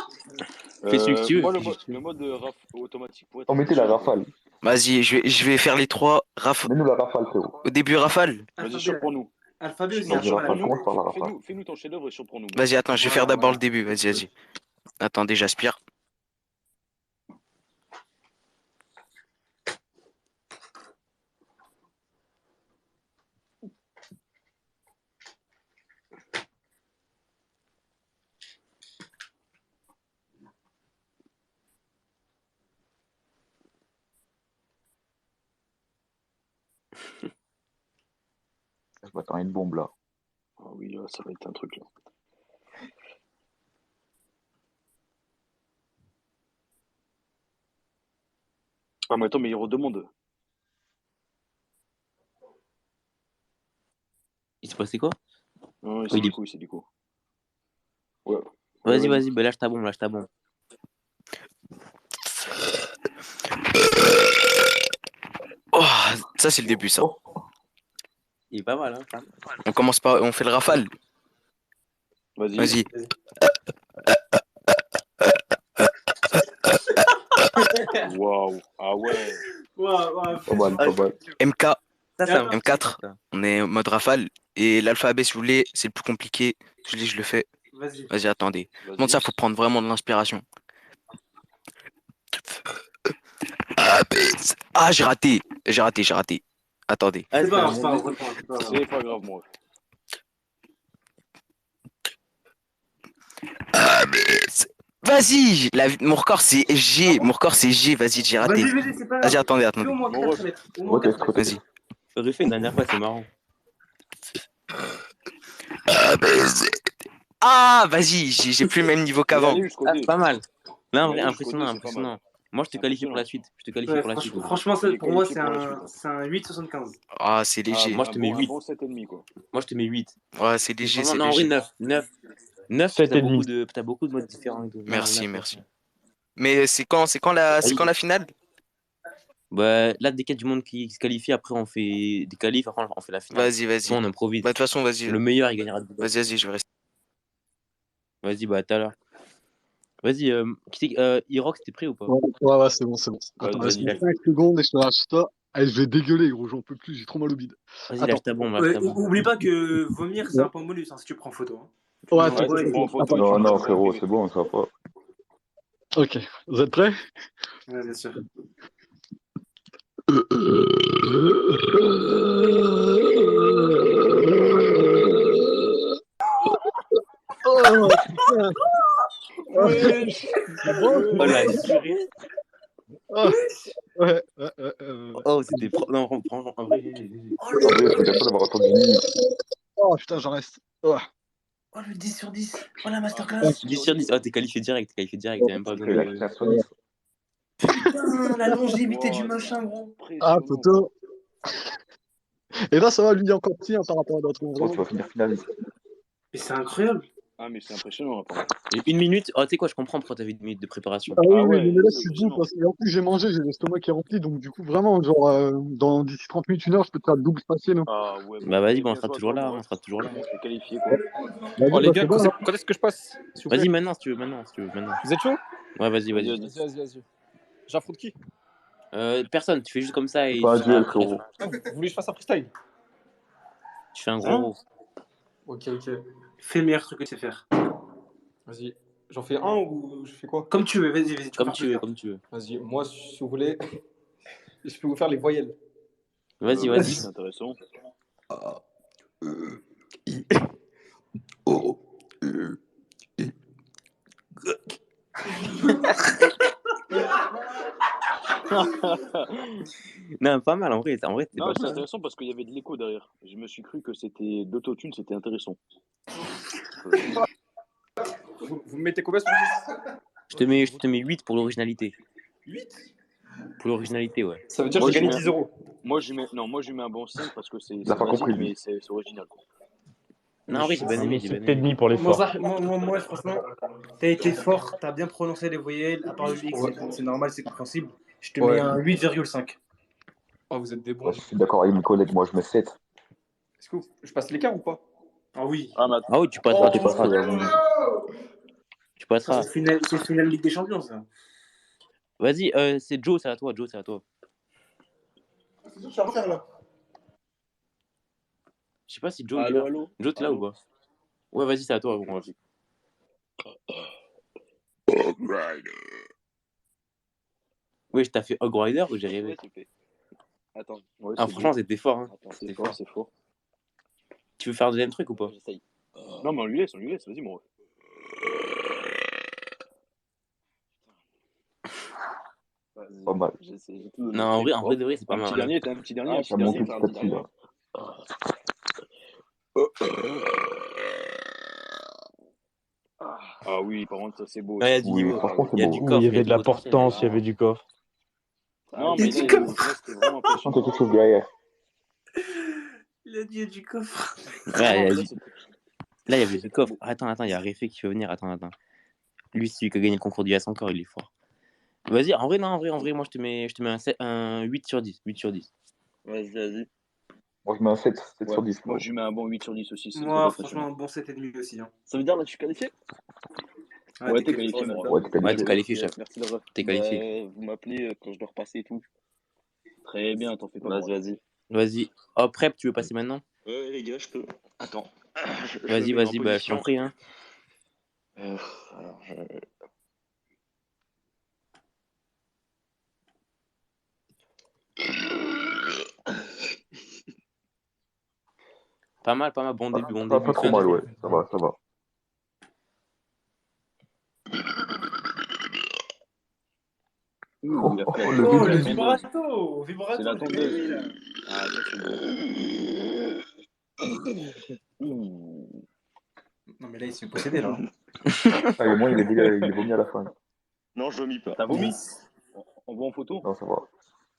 Fais celui que tu veux. Moi, Fais celui que tu le veux. mode raf automatique pour être Oh, mettez la ambitieux, rafale. Vas-y, je vais faire les trois. Mets-nous la rafale, frérot. Au début, rafale. Vas-y, Alphabet, surprends-nous. alphabet aussi, Non, Vas-y, alphabet à la rafale, maison. commence par la rafale. Fais-nous ton chef-d'œuvre et surprends-nous, mon Vas-y, ref. attends, je vais faire Voilà, d'abord le voilà. début. Vas-y, vas-y. Attendez, j'aspire. Je m'attends à une bombe là. Ah oui, là, ça va être un truc, là. Ah, mais attends, mais il redemande. Il s'est passé quoi? Non, il Oh, s'est il dit est... quoi, il s'est dit quoi. Ouais. Vas-y, Vas-y. vas-y, bah, lâche ta bombe, lâche ta bombe. Oh, ça, c'est le début, ça. Il est pas mal, hein, ça. On commence par. On fait le rafale. Vas-y. Vas-y. Waouh. Ah ouais. Waouh, Pas mal, pas mal. MK. Ça, c'est un M4. ça. On est en mode rafale. Et l'alphabet, si vous voulez, c'est le plus compliqué. Si vous voulez, je le fais. Vas-y. Vas-y, attendez. Vas-y. Bon, ça, faut prendre vraiment de l'inspiration. Ah, j'ai raté. J'ai raté. Attendez. Ah, C'est c'est pas un grave, c'est pas bon grave, début. c'est pas grave. C'est pas grave, mon ref. Vas-y, mon record c'est G. Mon record c'est G. Vas-y, j'ai raté. Vas-y, c'est pas Vas-y, grave. attendez. Fais au moins Mon 4 ref. lettres. Au moins 4 lettres. Vas-y. J'aurais fait une dernière fois, c'est marrant. Ah, vas-y, j'ai plus le même niveau Il est qu'avant. allé jusqu'au Ah, D. c'est pas mal. Là, en Il est vrai, allé jusqu'au D, impressionnant, c'est pas mal. impressionnant. Moi, je te C'est qualifie pour la impressionnant. suite. Je te qualifie Ouais, pour la suite. franchement, ça, Il est pour moi, qualifié pour la suite. c'est un 8,75. Ah, c'est Ah, léger. Moi, je te mets un 8. bon 7,5, quoi. Moi, je te mets 8. Ouais, c'est Mais léger, franchement, c'est non, en vrai, léger. 9. 9. 9, 7 t'as et demi. beaucoup de modes différents et tout. Non, Merci, 9, merci. Mais c'est quand la finale? Bah, là, dès qu'il y a du monde qui se qualifie, après, on fait des qualifs, après, on fait la finale. Vas-y. Sinon, on improvise. Bah, de toute façon, vas-y. Le meilleur, il gagnera. Vas-y, je vais rester. Vas-y, bah, à tout à l'heure. Vas-y, Irox, t'es prêt ou pas? Ouais, c'est bon. Attends, Vas-y, laisse-moi lâche. 5 secondes et je te lâche ça. Allez, je vais dégueuler, gros, j'en peux plus, j'ai trop mal au bide. Vas-y, Attends. lâche ta bombe, lâche ta bombe. Oublie pas que vomir, c'est un point bonus hein, si tu prends photo. Hein. Ouais, Ouais, attends, tu prends en photo. attends. Non, tu non, mets frérot, privé. c'est bon, ça va pas. Ok, vous êtes prêts? Ouais, bien sûr. Oh putain! Wesh. C'est bon, c'est Oh la bon. surée. Ah, ouais. Oh, c'était non, franchement, en vrai, Oh En vrai, je le... regrette pas d'avoir entendu Nîmes. Oh putain, j'en reste. Oh. Oh, le 10 sur 10. Oh, la masterclass. 10 sur 10. Oh, t'es qualifié direct, t'as même pas besoin Il a de. 15 sur 10. Putain, la longévité du Wow, machin, gros. Ah, impressionnant. Toto. Et là, ça va, lui, il est encore petit hein, par rapport à d'autres. Oh, tu Vraiment. vas finir finaliste. Mais c'est incroyable. Ah, mais c'est impressionnant, apparemment. Et 1 minute. Oh, tu sais quoi, je comprends pourquoi t'avais 1 minute de préparation. Ah oui, Ah oui, ouais, mais là, je c'est suis impressionnant. doux parce qu'en plus, j'ai mangé, j'ai l'estomac qui est rempli. Donc, du coup, vraiment, genre, d'ici 30 minutes, 1 heure, je peux te faire le double facile. Hein. Ah ouais, Bah vas-y, bien on sera joué à toujours toi, là, mon on ref. sera toujours là. Bon, t'es qualifié, quoi. Vas-y, Oh les bah, gars, c'est bon. Hein. quand est-ce que je passe, s'il vous plaît? Vas-y maintenant si tu veux, maintenant. Vous êtes chaud? Ouais, vas-y. Vas-y. Vas-y. J'affronte qui? Personne, tu fais juste comme ça C'est et pas un tu seras duel, après la frérot. fin. Ah, vous voulez que je fasse un freestyle? Tu fais un gros Hein? row. Ok. Fais le meilleur truc que tu sais faire. Vas-y. J'en fais un ou je fais quoi? Comme tu veux, vas-y, tu peux Comme faire tu veux, plusieurs. comme tu veux. Vas-y, moi, si vous voulez, je peux vous faire les voyelles. Vas-y, Vas-y, vas-y. c'est intéressant. A, I, O, I. Non, pas mal en vrai, c'était Non, pas c'est mal. Hein. intéressant parce qu'il y avait de l'écho derrière. Je me suis cru que c'était d'autotune, c'était intéressant. Vous me mettez combien sur 10? Je te mets 8 pour l'originalité. 8? Pour l'originalité, ouais. Ça veut dire que Moi, j'ai j'y gagné mets, 10 euros. moi, j'y mets un bon 5 parce que c'est Il a pas basique, compris, lui. mais c'est original, quoi. Non, en vrai, j'ai bien Un aimé, j'ai bien aimé. 7,5 pour l'effort. Moi, franchement, t'as été fort, t'as bien prononcé les voyelles, à part le X, Ouais. c'est normal, c'est compréhensible. Je te Ouais. mets un 8,5. Oh, vous êtes des bons. Ouais, je suis d'accord avec mes collègues, moi je mets 7. Est-ce que je passe l'écart ou pas? Ah oui. Ah, mais Ah oui, tu passeras, tu Oh, passeras. Tu Ça, passeras. c'est finale Ligue des Champions, ça. Vas-y, c'est Joe, c'est à toi, Joe, c'est à toi. C'est ça, faire là. Je sais pas si Joe il est là. allô? Joe, t'es là ou pas? Ouais, vas-y, c'est à toi. Bon, vas-y. Oui, je t'ai fait Hog Rider ou j'ai rêvé? Ouais, c'est fait. Attends. Ouais, Ah, c'est franchement, bon. c'était fort. Hein. Attends, C'était c'est fort. fort, c'est fort. Tu veux faire un deuxième truc ou pas? J'essaye. Non, mais on lui laisse, vas-y, mon ref. Vas-y, Pas mal. j'essaie, j'ai tout donné. Non, en vrai de vrai, c'est pas Un petit mal. dernier, t'as un petit dernier, Ah, un petit ça dernier, manque t'as un petit petit à petit, dernier. là. Ah oui, par contre, ça c'est beau. Ouais, il y a Ça. du Oui, niveau. franchement, c'est Il y a beau. du Ouh, il coffre, y il y a avait du de la potentiel. portance, il y avait du coffre. Non, mais là, c'était vraiment Je sens qu'il y a impressionnant. quelque chose derrière. Il a dit il y a du coffre. Ouais, Non, mais là, là, il y avait du coffre. Attends, il y a Réfé qui veut venir. Attends. Lui, c'est celui qui a gagné le concours du S encore, il est fort. Vas-y, en vrai, moi, je te mets un 8 sur 10. 8 sur 10. Vas-y. Moi, je mets un 7 sur 10. Moi, je lui mets un bon 8 sur 10 aussi. C'est Moi, très franchement, impressionnant. un bon 7,5 aussi. Hein. Ça veut dire là, tu es qualifié? Ouais, t'es qualifié, mon Ouais, ref. Ouais, t'es qualifié, chef. Merci, le ref. T'es qualifié. Vous m'appelez quand je dois repasser et tout. Très bien, t'en fais pas. Vas-y. Vas-y. Oh, prep, tu veux passer maintenant? Ouais, les gars, je peux. Attends. Vas-y, bah, je t'en prie. Hein. Alors, Pas mal, bon début. Pas trop mal, ouais. Ça va. Le vibrato. C'est la J'ai gagné, là. Ah, ça c'est bon. Non, mais là, il se fait posséder, là. Ah, et moi, il est vomi à la fin. Non, je vomis pas. T'as vomi? On voit en photo? Non, ça va.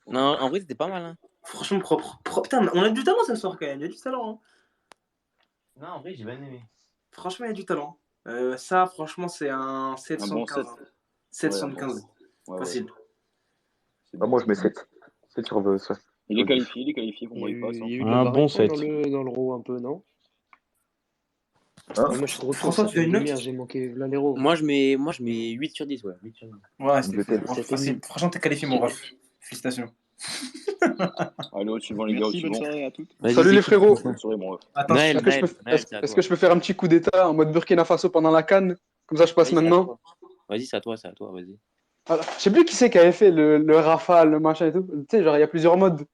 Non, en vrai, c'était pas mal. Hein. Franchement, propre. Putain, on a du talent ce soir, quand même. Il y a du talent. Hein. Non, en vrai, j'ai bien aimé. Franchement, il y a du talent. Ça, franchement, c'est un 7,75. bon 7,75. Ouais, Facile. Ah, moi, je mets 7. 7 sur 20. Il est qualifié pour moi, il passe. Il y a eu de Un la bon variation 7. dans le row un peu, non? Hein? Mais moi, je suis de retour, François, ça tu as fait une une note? demi-heure, j'ai manqué là les rows. Moi, je mets 8 sur 10, ouais. 8 sur 10. Ouais, c'était Peut-être. facile. Franchement, t'es qualifié, mon ref. Félicitations. Allez, au suivant, les gars, au Merci, bonne suivant. soirée à toutes. Vas-y, Salut c'est les qui? frérots. Bonne soirée, mon ref. Attends, Naël, Est-ce que c'est à je toi. peux faire un petit coup d'état en mode Burkina Faso pendant la CAN? Comme ça, je passe Vas-y, c'est à maintenant. toi. Vas-y, c'est à toi, vas-y. Voilà. Je sais plus qui c'est qui avait fait le rafale, le machin et tout. Tu sais, genre, il y a plusieurs modes.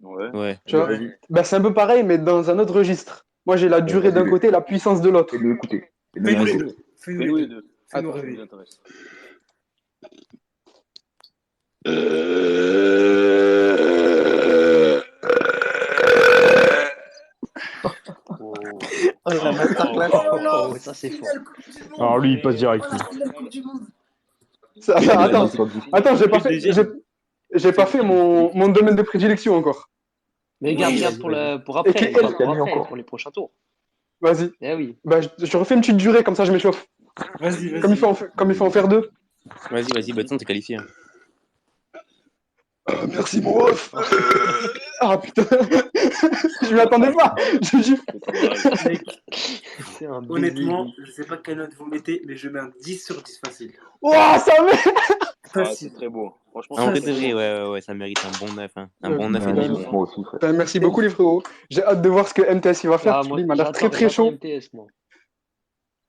Ouais. Ouais. Tu vois? Bah, c'est un peu pareil, mais dans un autre registre. Moi, j'ai la durée d'un côté et la puissance de l'autre. Fais-le écouter. Fais-nous les Vas-y. deux. Fais-nous Fais-nous les les deux. deux. Fais-nous Ça nous rêver. intéresse. Oh, Oh la masterclass. Oh là, oh, ça c'est fort. finale Coupe du Monde. Alors lui, il passe Oh direct. la finale Coupe du Monde. Attends, j'ai pas fait mon domaine de prédilection encore. Mais garde pour après, Et pour les prochains tours. Vas-y. Eh oui. Bah, je refais une petite durée, comme ça je m'échauffe. Vas-y. Comme il faut en faire deux. Vas-y, bah de toute façon, t'es qualifié. Hein. Merci mon ref. Ah putain. Je m'y attendais pas. Je jure. Mec, C'est un honnêtement, je sais pas quelle note vous mettez, mais je mets un 10 sur 10 facile. Ouah, ça met. Ah, c'est très beau. Franchement, En vrai, c'est de vrai, ouais, ça mérite un bon 9. Hein. Un bon 9 et Ouais, demi. Moi aussi, frère. Ben, merci beaucoup les frérots. J'ai hâte de voir ce que MTS il va faire. Ah, parce moi, qu'il il m'a l'air très très j'attends chaud. MTS, moi.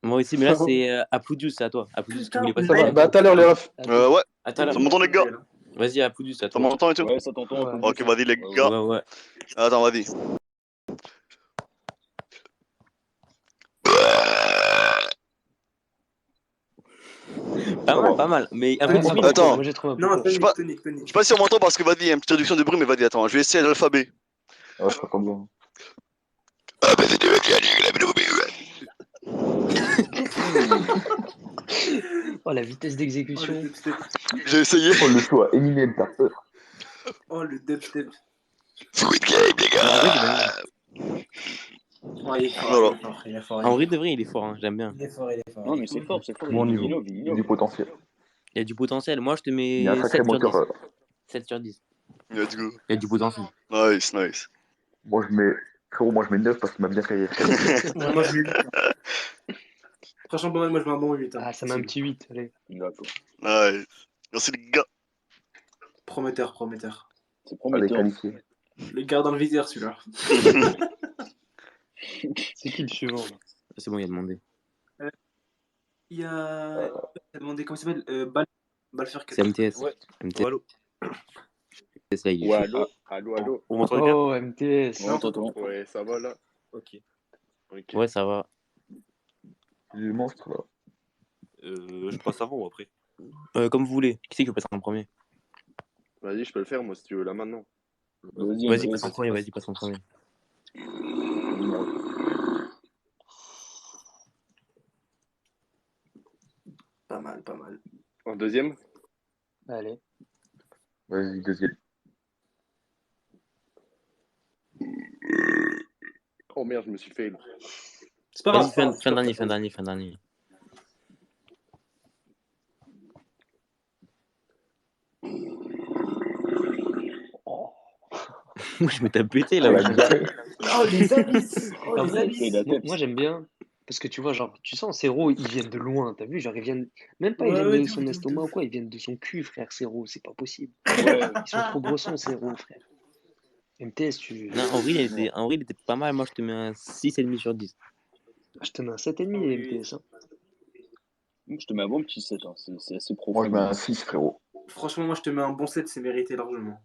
Moi aussi, mais là, c'est Apoudus, c'est à toi. Apoudus, tu voulais pas Ça va. Bah, à tout à l'heure les refs. Ouais. À tout à l'heure. Ça m'entend les gars? Vas-y, Apoudus, à Ça toi. m'entend et tout? Ouais, ça t'entend. Ouais. Ok, vas-y les gars. Ouais. Attends, vas-y. Pas mal. Mais un peu Ah, timide. Attends. Moi j'ai trouvé un peu Non, court. Tonic. Je sais pas si on m'entend parce que vas-y, il y a une petite réduction de bruit, mais vas-y, attends, je vais essayer l'alphabet. Ouais, je t'entends bien. Oh, la vitesse d'exécution. J'ai essayé. Oh, le show à Eminem, t'as peur. Oh, le dubstep. Sweet game, les gars. Oh, il est fort, Voilà. il est fort. En vrai de vrai, il est fort, hein, j'aime bien. Il est fort. Non, mais c'est fort. Bon Il niveau. innove. Il y a du potentiel. Il y a du potentiel. Moi, je te Il y a un mets sacré 7 sur 10. moteur. 7 sur 10. Let's go. Il y a du potentiel. Nice, nice. Moi, je mets 9 parce qu'il m'a bien fait. Ouais, moi, je mets 8. Franchement, pas mal, moi, je mets un bon 8. Ah, ça met un petit 8. Allez. D'accord. Nice. Merci les gars. Prometteur. C'est Allez, prometteur. qualifié. Le garde dans le viseur, celui-là. C'est qui le suivant là? C'est bon, il a demandé. Il y a. T'as demandé comment il s'appelle Balfer. C'est MTS. Ouais. MTS. Allô. C'est ça, il est Ouais, chaud. allô. Vous m'entendez bien? Oh, MTS. Ouais, t'entends. Ouais, ça va là? Ok. Ouais, ça va. Le monstre, là. Je passe avant ou après? Comme vous voulez. Qui c'est qui veut passer en premier? Vas-y, je peux le faire moi si tu veux là maintenant. Vas-y, passe en premier, passe en premier. Pas mal. En deuxième? Allez. Vas-y, deuxième. Oh merde, je me suis fail. C'est pas grave. Vas-y, fin dernier. Je m'étais pété là. Oh, les abysses. En vrai, moi j'aime bien. Parce que tu vois, genre, tu sens, Cero, ils viennent de loin, t'as vu? Genre, ils viennent. Même pas, ils viennent de son estomac ou quoi, ils viennent de son cul, frère, Cero, c'est pas possible. Ouais. Ils sont trop grossons, Cero, frère. MTS, tu. Non, en vrai, il était pas mal. Moi, je te mets un 6,5 sur 10. Je te mets un 7,5 MTS. Hein. Je te mets un bon petit 7. Hein. C'est assez profond. Moi, je mets un 6, frérot. Franchement, moi, je te mets un bon 7, c'est mérité largement.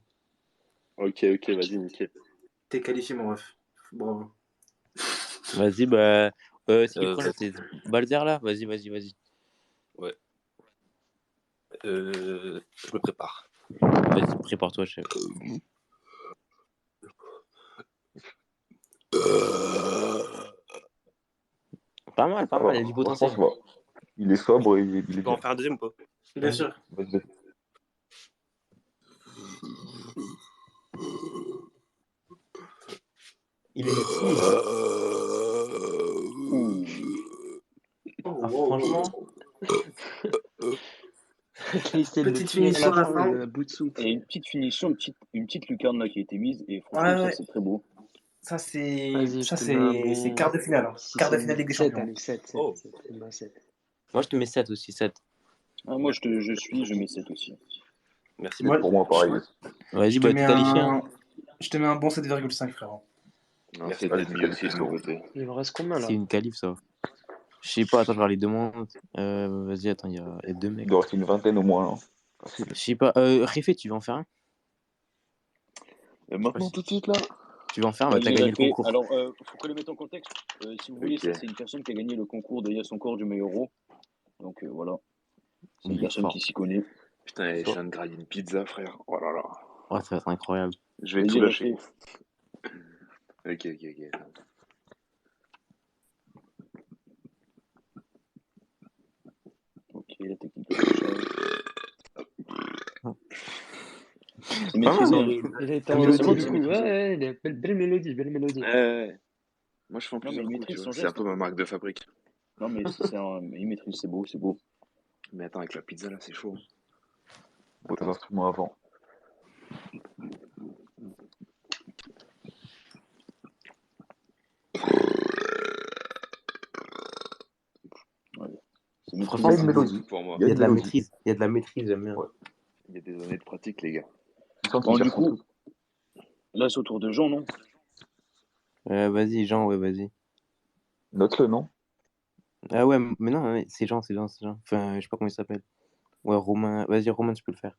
Ok, vas-y, nickel. T'es qualifié, mon ref. Bravo. Vas-y, bah. Ce qui est proche, c'est Balzer là. Vas-y. Ouais. Je me prépare. Vas-y, prépare-toi, chef. Pas mal, il y a du potentiel. Il est sobre, il est Tu peux en faire un deuxième ou pas? Bien sûr. Vas-y. Il est franchement. Petite finition à la fin. Et une petite finition, une petite lucarne là qui a été mise. Et franchement, ça c'est très beau. Ça, c'est bon... quart de finale. Hein. Quart de finale Ligue des Champions. 7. Moi, je te mets 7 aussi, 7. Ah, moi, je mets 7 aussi. Merci. Pour moi, pareil. Vas-y, bah, t'es qualifié. Je te mets un bon 7,5, frérot. Non, c'est demi aussi de mon côté. Il en reste combien là? C'est une qualif, ça. Je sais pas, attends, je vais les demandes. Vas-y, attends, il y a deux Il mecs. doit rester une vingtaine au moins. Hein. Facile. Je sais pas, Réfé, tu veux en faire un? Maintenant, tout de suite, là. Tu veux en faire un? Bah, t'as Vas-y, gagné le Réfé. concours. Alors, faut qu'on les mette en contexte. Si vous voulez, Ok. ça, c'est une personne qui a gagné le concours de Y'a son corps du meilleur euro. Donc, voilà. C'est une Il est personne fort. qui s'y connaît. Putain, je viens de grailler une pizza, frère. Oh là là. Ouais, ça va être incroyable. Je vais Vas-y, tout lâcher. Réfé. Ok. Ok, la technique de recherche. C'est Pas mal, maîtrisé, hein. hein. Il a été La en mélodie, intro, c'est du coup. maîtrisé. Ouais, belle mélodie, belle mélodie. Ouais. Moi, je fais en Non, mais plusieurs il coups, maîtrise tu vois. son C'est un geste. peu ma marque de fabrique. Non, mais il maîtrise, c'est beau, c'est beau. Mais attends, avec la pizza, là, c'est chaud. Vos instruments avant. C'est Franchement, Il y a une c'est- mélodie. Pour moi. il y a de la maîtrise. Il y a de la maîtrise, j'aime bien. Ouais. Il y a des années de pratique, les gars. Tu sens qu'il Bon, gère du son coup, truc. là, c'est au tour de Jean, non? Vas-y, Jean, ouais, vas-y. Note-le, non? Ah ouais, mais non, ouais, c'est Jean. Enfin, je sais pas comment il s'appelle. Ouais, Romain. Vas-y, Romain, tu peux le faire.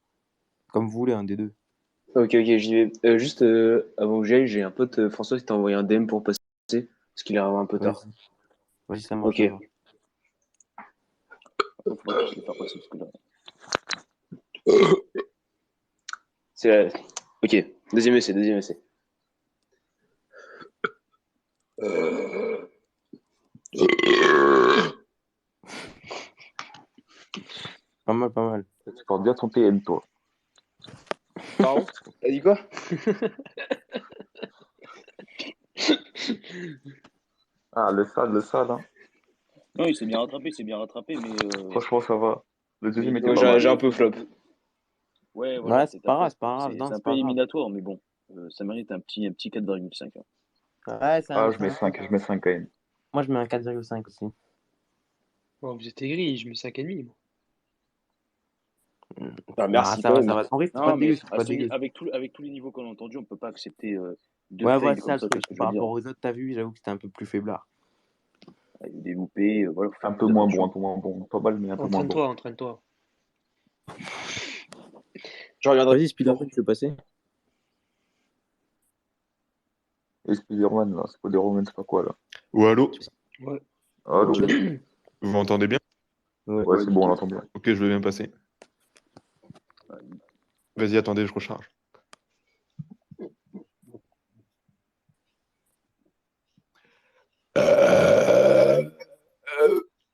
Comme vous voulez, un des deux. Ok, j'y vais. Juste avant que j'aille, j'ai un pote, François, qui t'a envoyé un DM pour passer, parce qu'il est arrivé un peu tard. Vas-y, ça marche. Ok. Ça marche. Faut pas tous les faire passer, parce que là. C'est la... Ok, deuxième essai. Pas mal. Tu portes bien ton TN, toi. Pardon? T'as dit quoi? Ah, le sale, hein. Non, il s'est bien rattrapé, mais. Franchement, ça va. Le deuxième mais était Moi, pas mal. j'ai un peu flop. Ouais, voilà, Ouais, c'est pas grave, c'est pas grave. c'est Non, un c'est peu pas grave. éliminatoire, mais bon, ça mérite un petit 4,5. Hein. Ouais, c'est un. Ah, je mets 5 quand même. Moi, je mets un 4,5 aussi. Oh, vous êtes aigris, je mets 5,5. Moi. Ah, Merci, ça quand va, même. ça va. En vrai, c'est Non, pas mais dégueu, c'est pas dégueu. avec tous les niveaux qu'on a entendus, on peut pas accepter deux Ouais, fails voilà, c'est ça comme le ça, truc. c'est ce que je Par veux dire. rapport aux autres, t'as vu, j'avoue que c'était un peu plus faiblard. Il y a eu des loupés, voilà, faut faire Un peu plus moins attention. bon. Pas mal, mais un peu moins bon. Entraîne-toi. Je reviendrai. Vas-y, Spider-Man, tu veux passer? Et Spider-Man, là, Spider-Man, c'est pas quoi, là. Ou allô? Ouais. Allô? Vous m'entendez bien? Ouais, c'est bon, on l'entend bien. Ok, je veux bien passer. Vas-y, attendez, je recharge.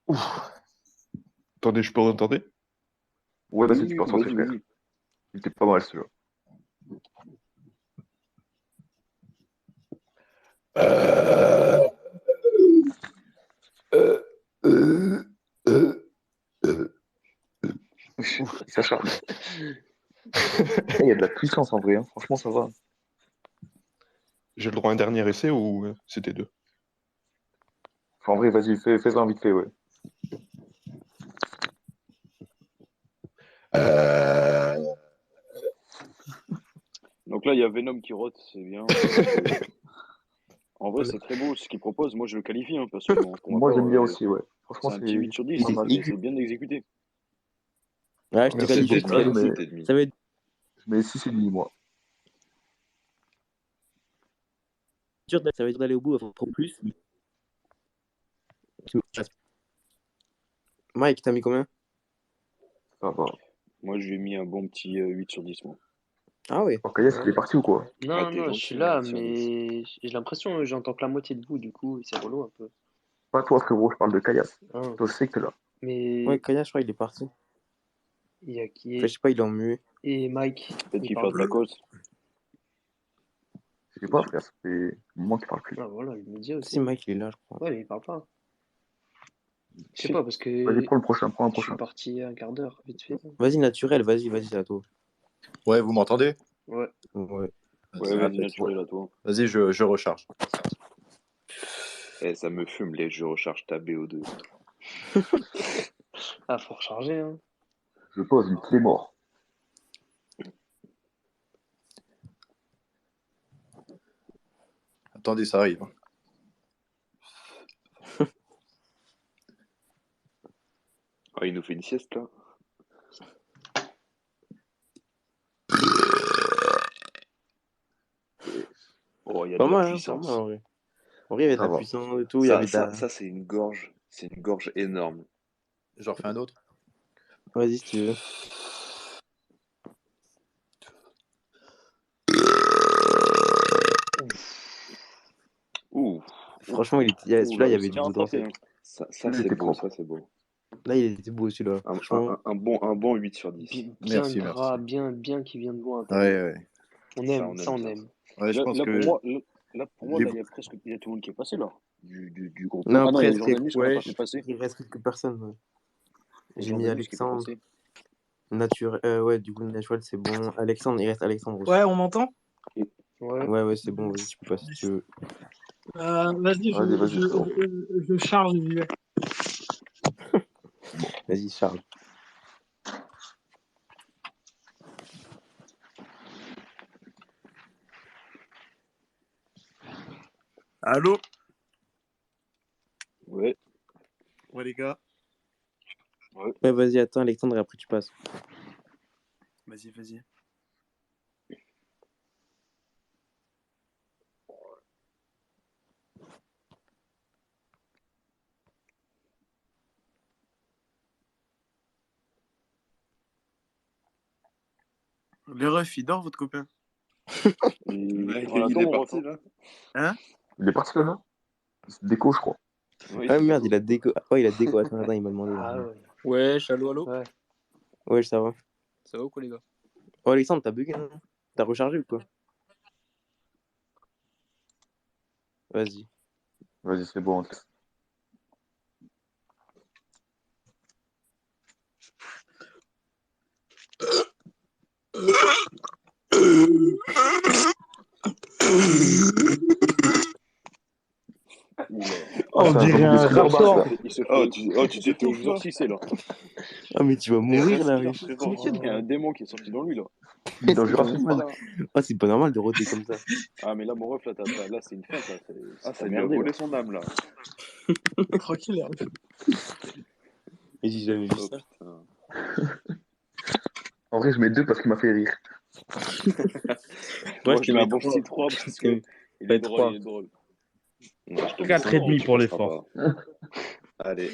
Ouf. Attendez, je peux entendre? Ouais, vas-y, tu peux ressortir, frère. Il était pas mal, celui-là. Il s'acharne. Il y a de la puissance en vrai, hein. Franchement, ça va. J'ai le droit à un dernier essai ou c'était deux? Enfin, en vrai, vas-y, fais-en vite fait, ouais. Donc là, il y a Venom qui rote, c'est bien. En vrai, c'est très beau ce qu'il propose. Moi, je le qualifie, hein, personnellement. Pour ma Moi, part, j'aime bien aussi, ouais. Franchement, c'est un petit 8 sur 10. pas mal. C'est bien exécuté. Ouais, je te Merci, qualifie. Ça va être. Je mets 6,5, moi. Ça va être d'aller au bout, il faut plus. Mike, t'as mis combien? Ça va. Moi, je lui ai mis un bon petit 8 sur 10. Moi. Ah ouais. Ok, il est parti ou quoi? Non, je suis là, mais j'ai l'impression, j'entends que la moitié de vous, du coup, c'est relou un peu. Pas toi, frérot, je parle de Kayas. Ah. Toi, je sais que t'es là. Mais Ouais, Kaya, je crois, il est parti. il y a qui Enfin, je sais pas, il est en muet. Et Mike. Peut-être qu'il fait de la cause. Je sais pas, frère, ça fait un moment qu'il parle plus. Ah voilà, il me dit aussi. Si, Mike, il est là, je crois. Ouais, mais il parle pas. Je sais pas, parce que. Vas-y, prends le prochain, Je suis parti un quart d'heure, vite fait. Vas-y, naturel, vas-y, c'est à toi. Ouais, vous m'entendez? Ouais. Ouais. Vas-y, naturel à toi. Vas-y, je recharge. Eh, ça me fume, les je recharge ta BO2. Ah, faut recharger, hein. Je pose une clé mort. Attendez, ça arrive. Oh, il nous fait une sieste là. Oh, il y a de Pas la mal, hein, pas puissance. mal en vrai. En vrai, il y avait de Ça la va. puissance et tout, il y avait de la... Ça c'est une gorge. C'est une gorge énorme. J'en refais un autre. Vas-y, si tu veux. Ouh. Franchement, celui-là, il y avait du goût dans tenté, sec. hein. Ça Il c'est était beau, propre. ça c'est beau. Là, il était beau celui-là. Franchement, Un bon 8 sur 10. Bien Merci, gras, merci. bien qui vient de loin. t'as Ouais, vu. ouais. On Ça, aime, on ça aime on ça. aime. Ouais, je Là, pense là, que pour moi, les- il y a presque il y a tout le monde qui est passé là. Du groupe. non, Ah non, il y a presque, Jordanus qu'on n'a pas ouais, fait passer. il reste quelques personnes. Ouais. Il y a J'ai mis Jordanus qui est pas Alexandre, passé. ouais, du coup, Naturel, c'est bon. Alexandre, il reste Alexandre aussi. Ouais, on m'entend? Ouais, c'est bon, vas-y, tu peux passer si tu veux. Vas-y, Vas-y, c'est bon. je charge. J'y vais. Vas-y, Charles. Allô? Ouais. Ouais, les gars. Ouais, vas-y, attends, Alexandre, et après tu passes. Vas-y. Le ref, il dort, votre copain? Ouais, On il attend, est on parti refait. là. Hein? Il est parti là, non? C'est déco, je crois. Oui, Ah merde, il a déco. Oh, il a déco. Attends, il m'a demandé. Ah ouais. Wesh, allô? Ouais. Ouais, ça va. Ça va ou quoi, les gars? Oh, Alexandre, t'as bugué, non? T'as rechargé ou quoi? Vas-y. Vas-y, c'est bon. On dirait un rapport. Il se fait. Oh, Il tu se fait t'étouffes là. exorciser là. Ah, mais tu vas mourir là, wesh. Il y a un démon qui est sorti dans lui là. Dans Jurassic Park. Oh, c'est pas normal de roter comme ça. Ah mais là mon ref là, là c'est une feinte là. Ah, ça t'as lui a merdé, volé là. son âme là. Tranquille. Mais j'ai jamais vu Oh ça. putain. En vrai, je mets 2 parce qu'il m'a fait rire. Moi je je te mets mets un bon 3. petit 3 parce que il est drôle, il est drôle. Non, je te mets 4,5 5, pour tu l'effort. passeras pas. Allez.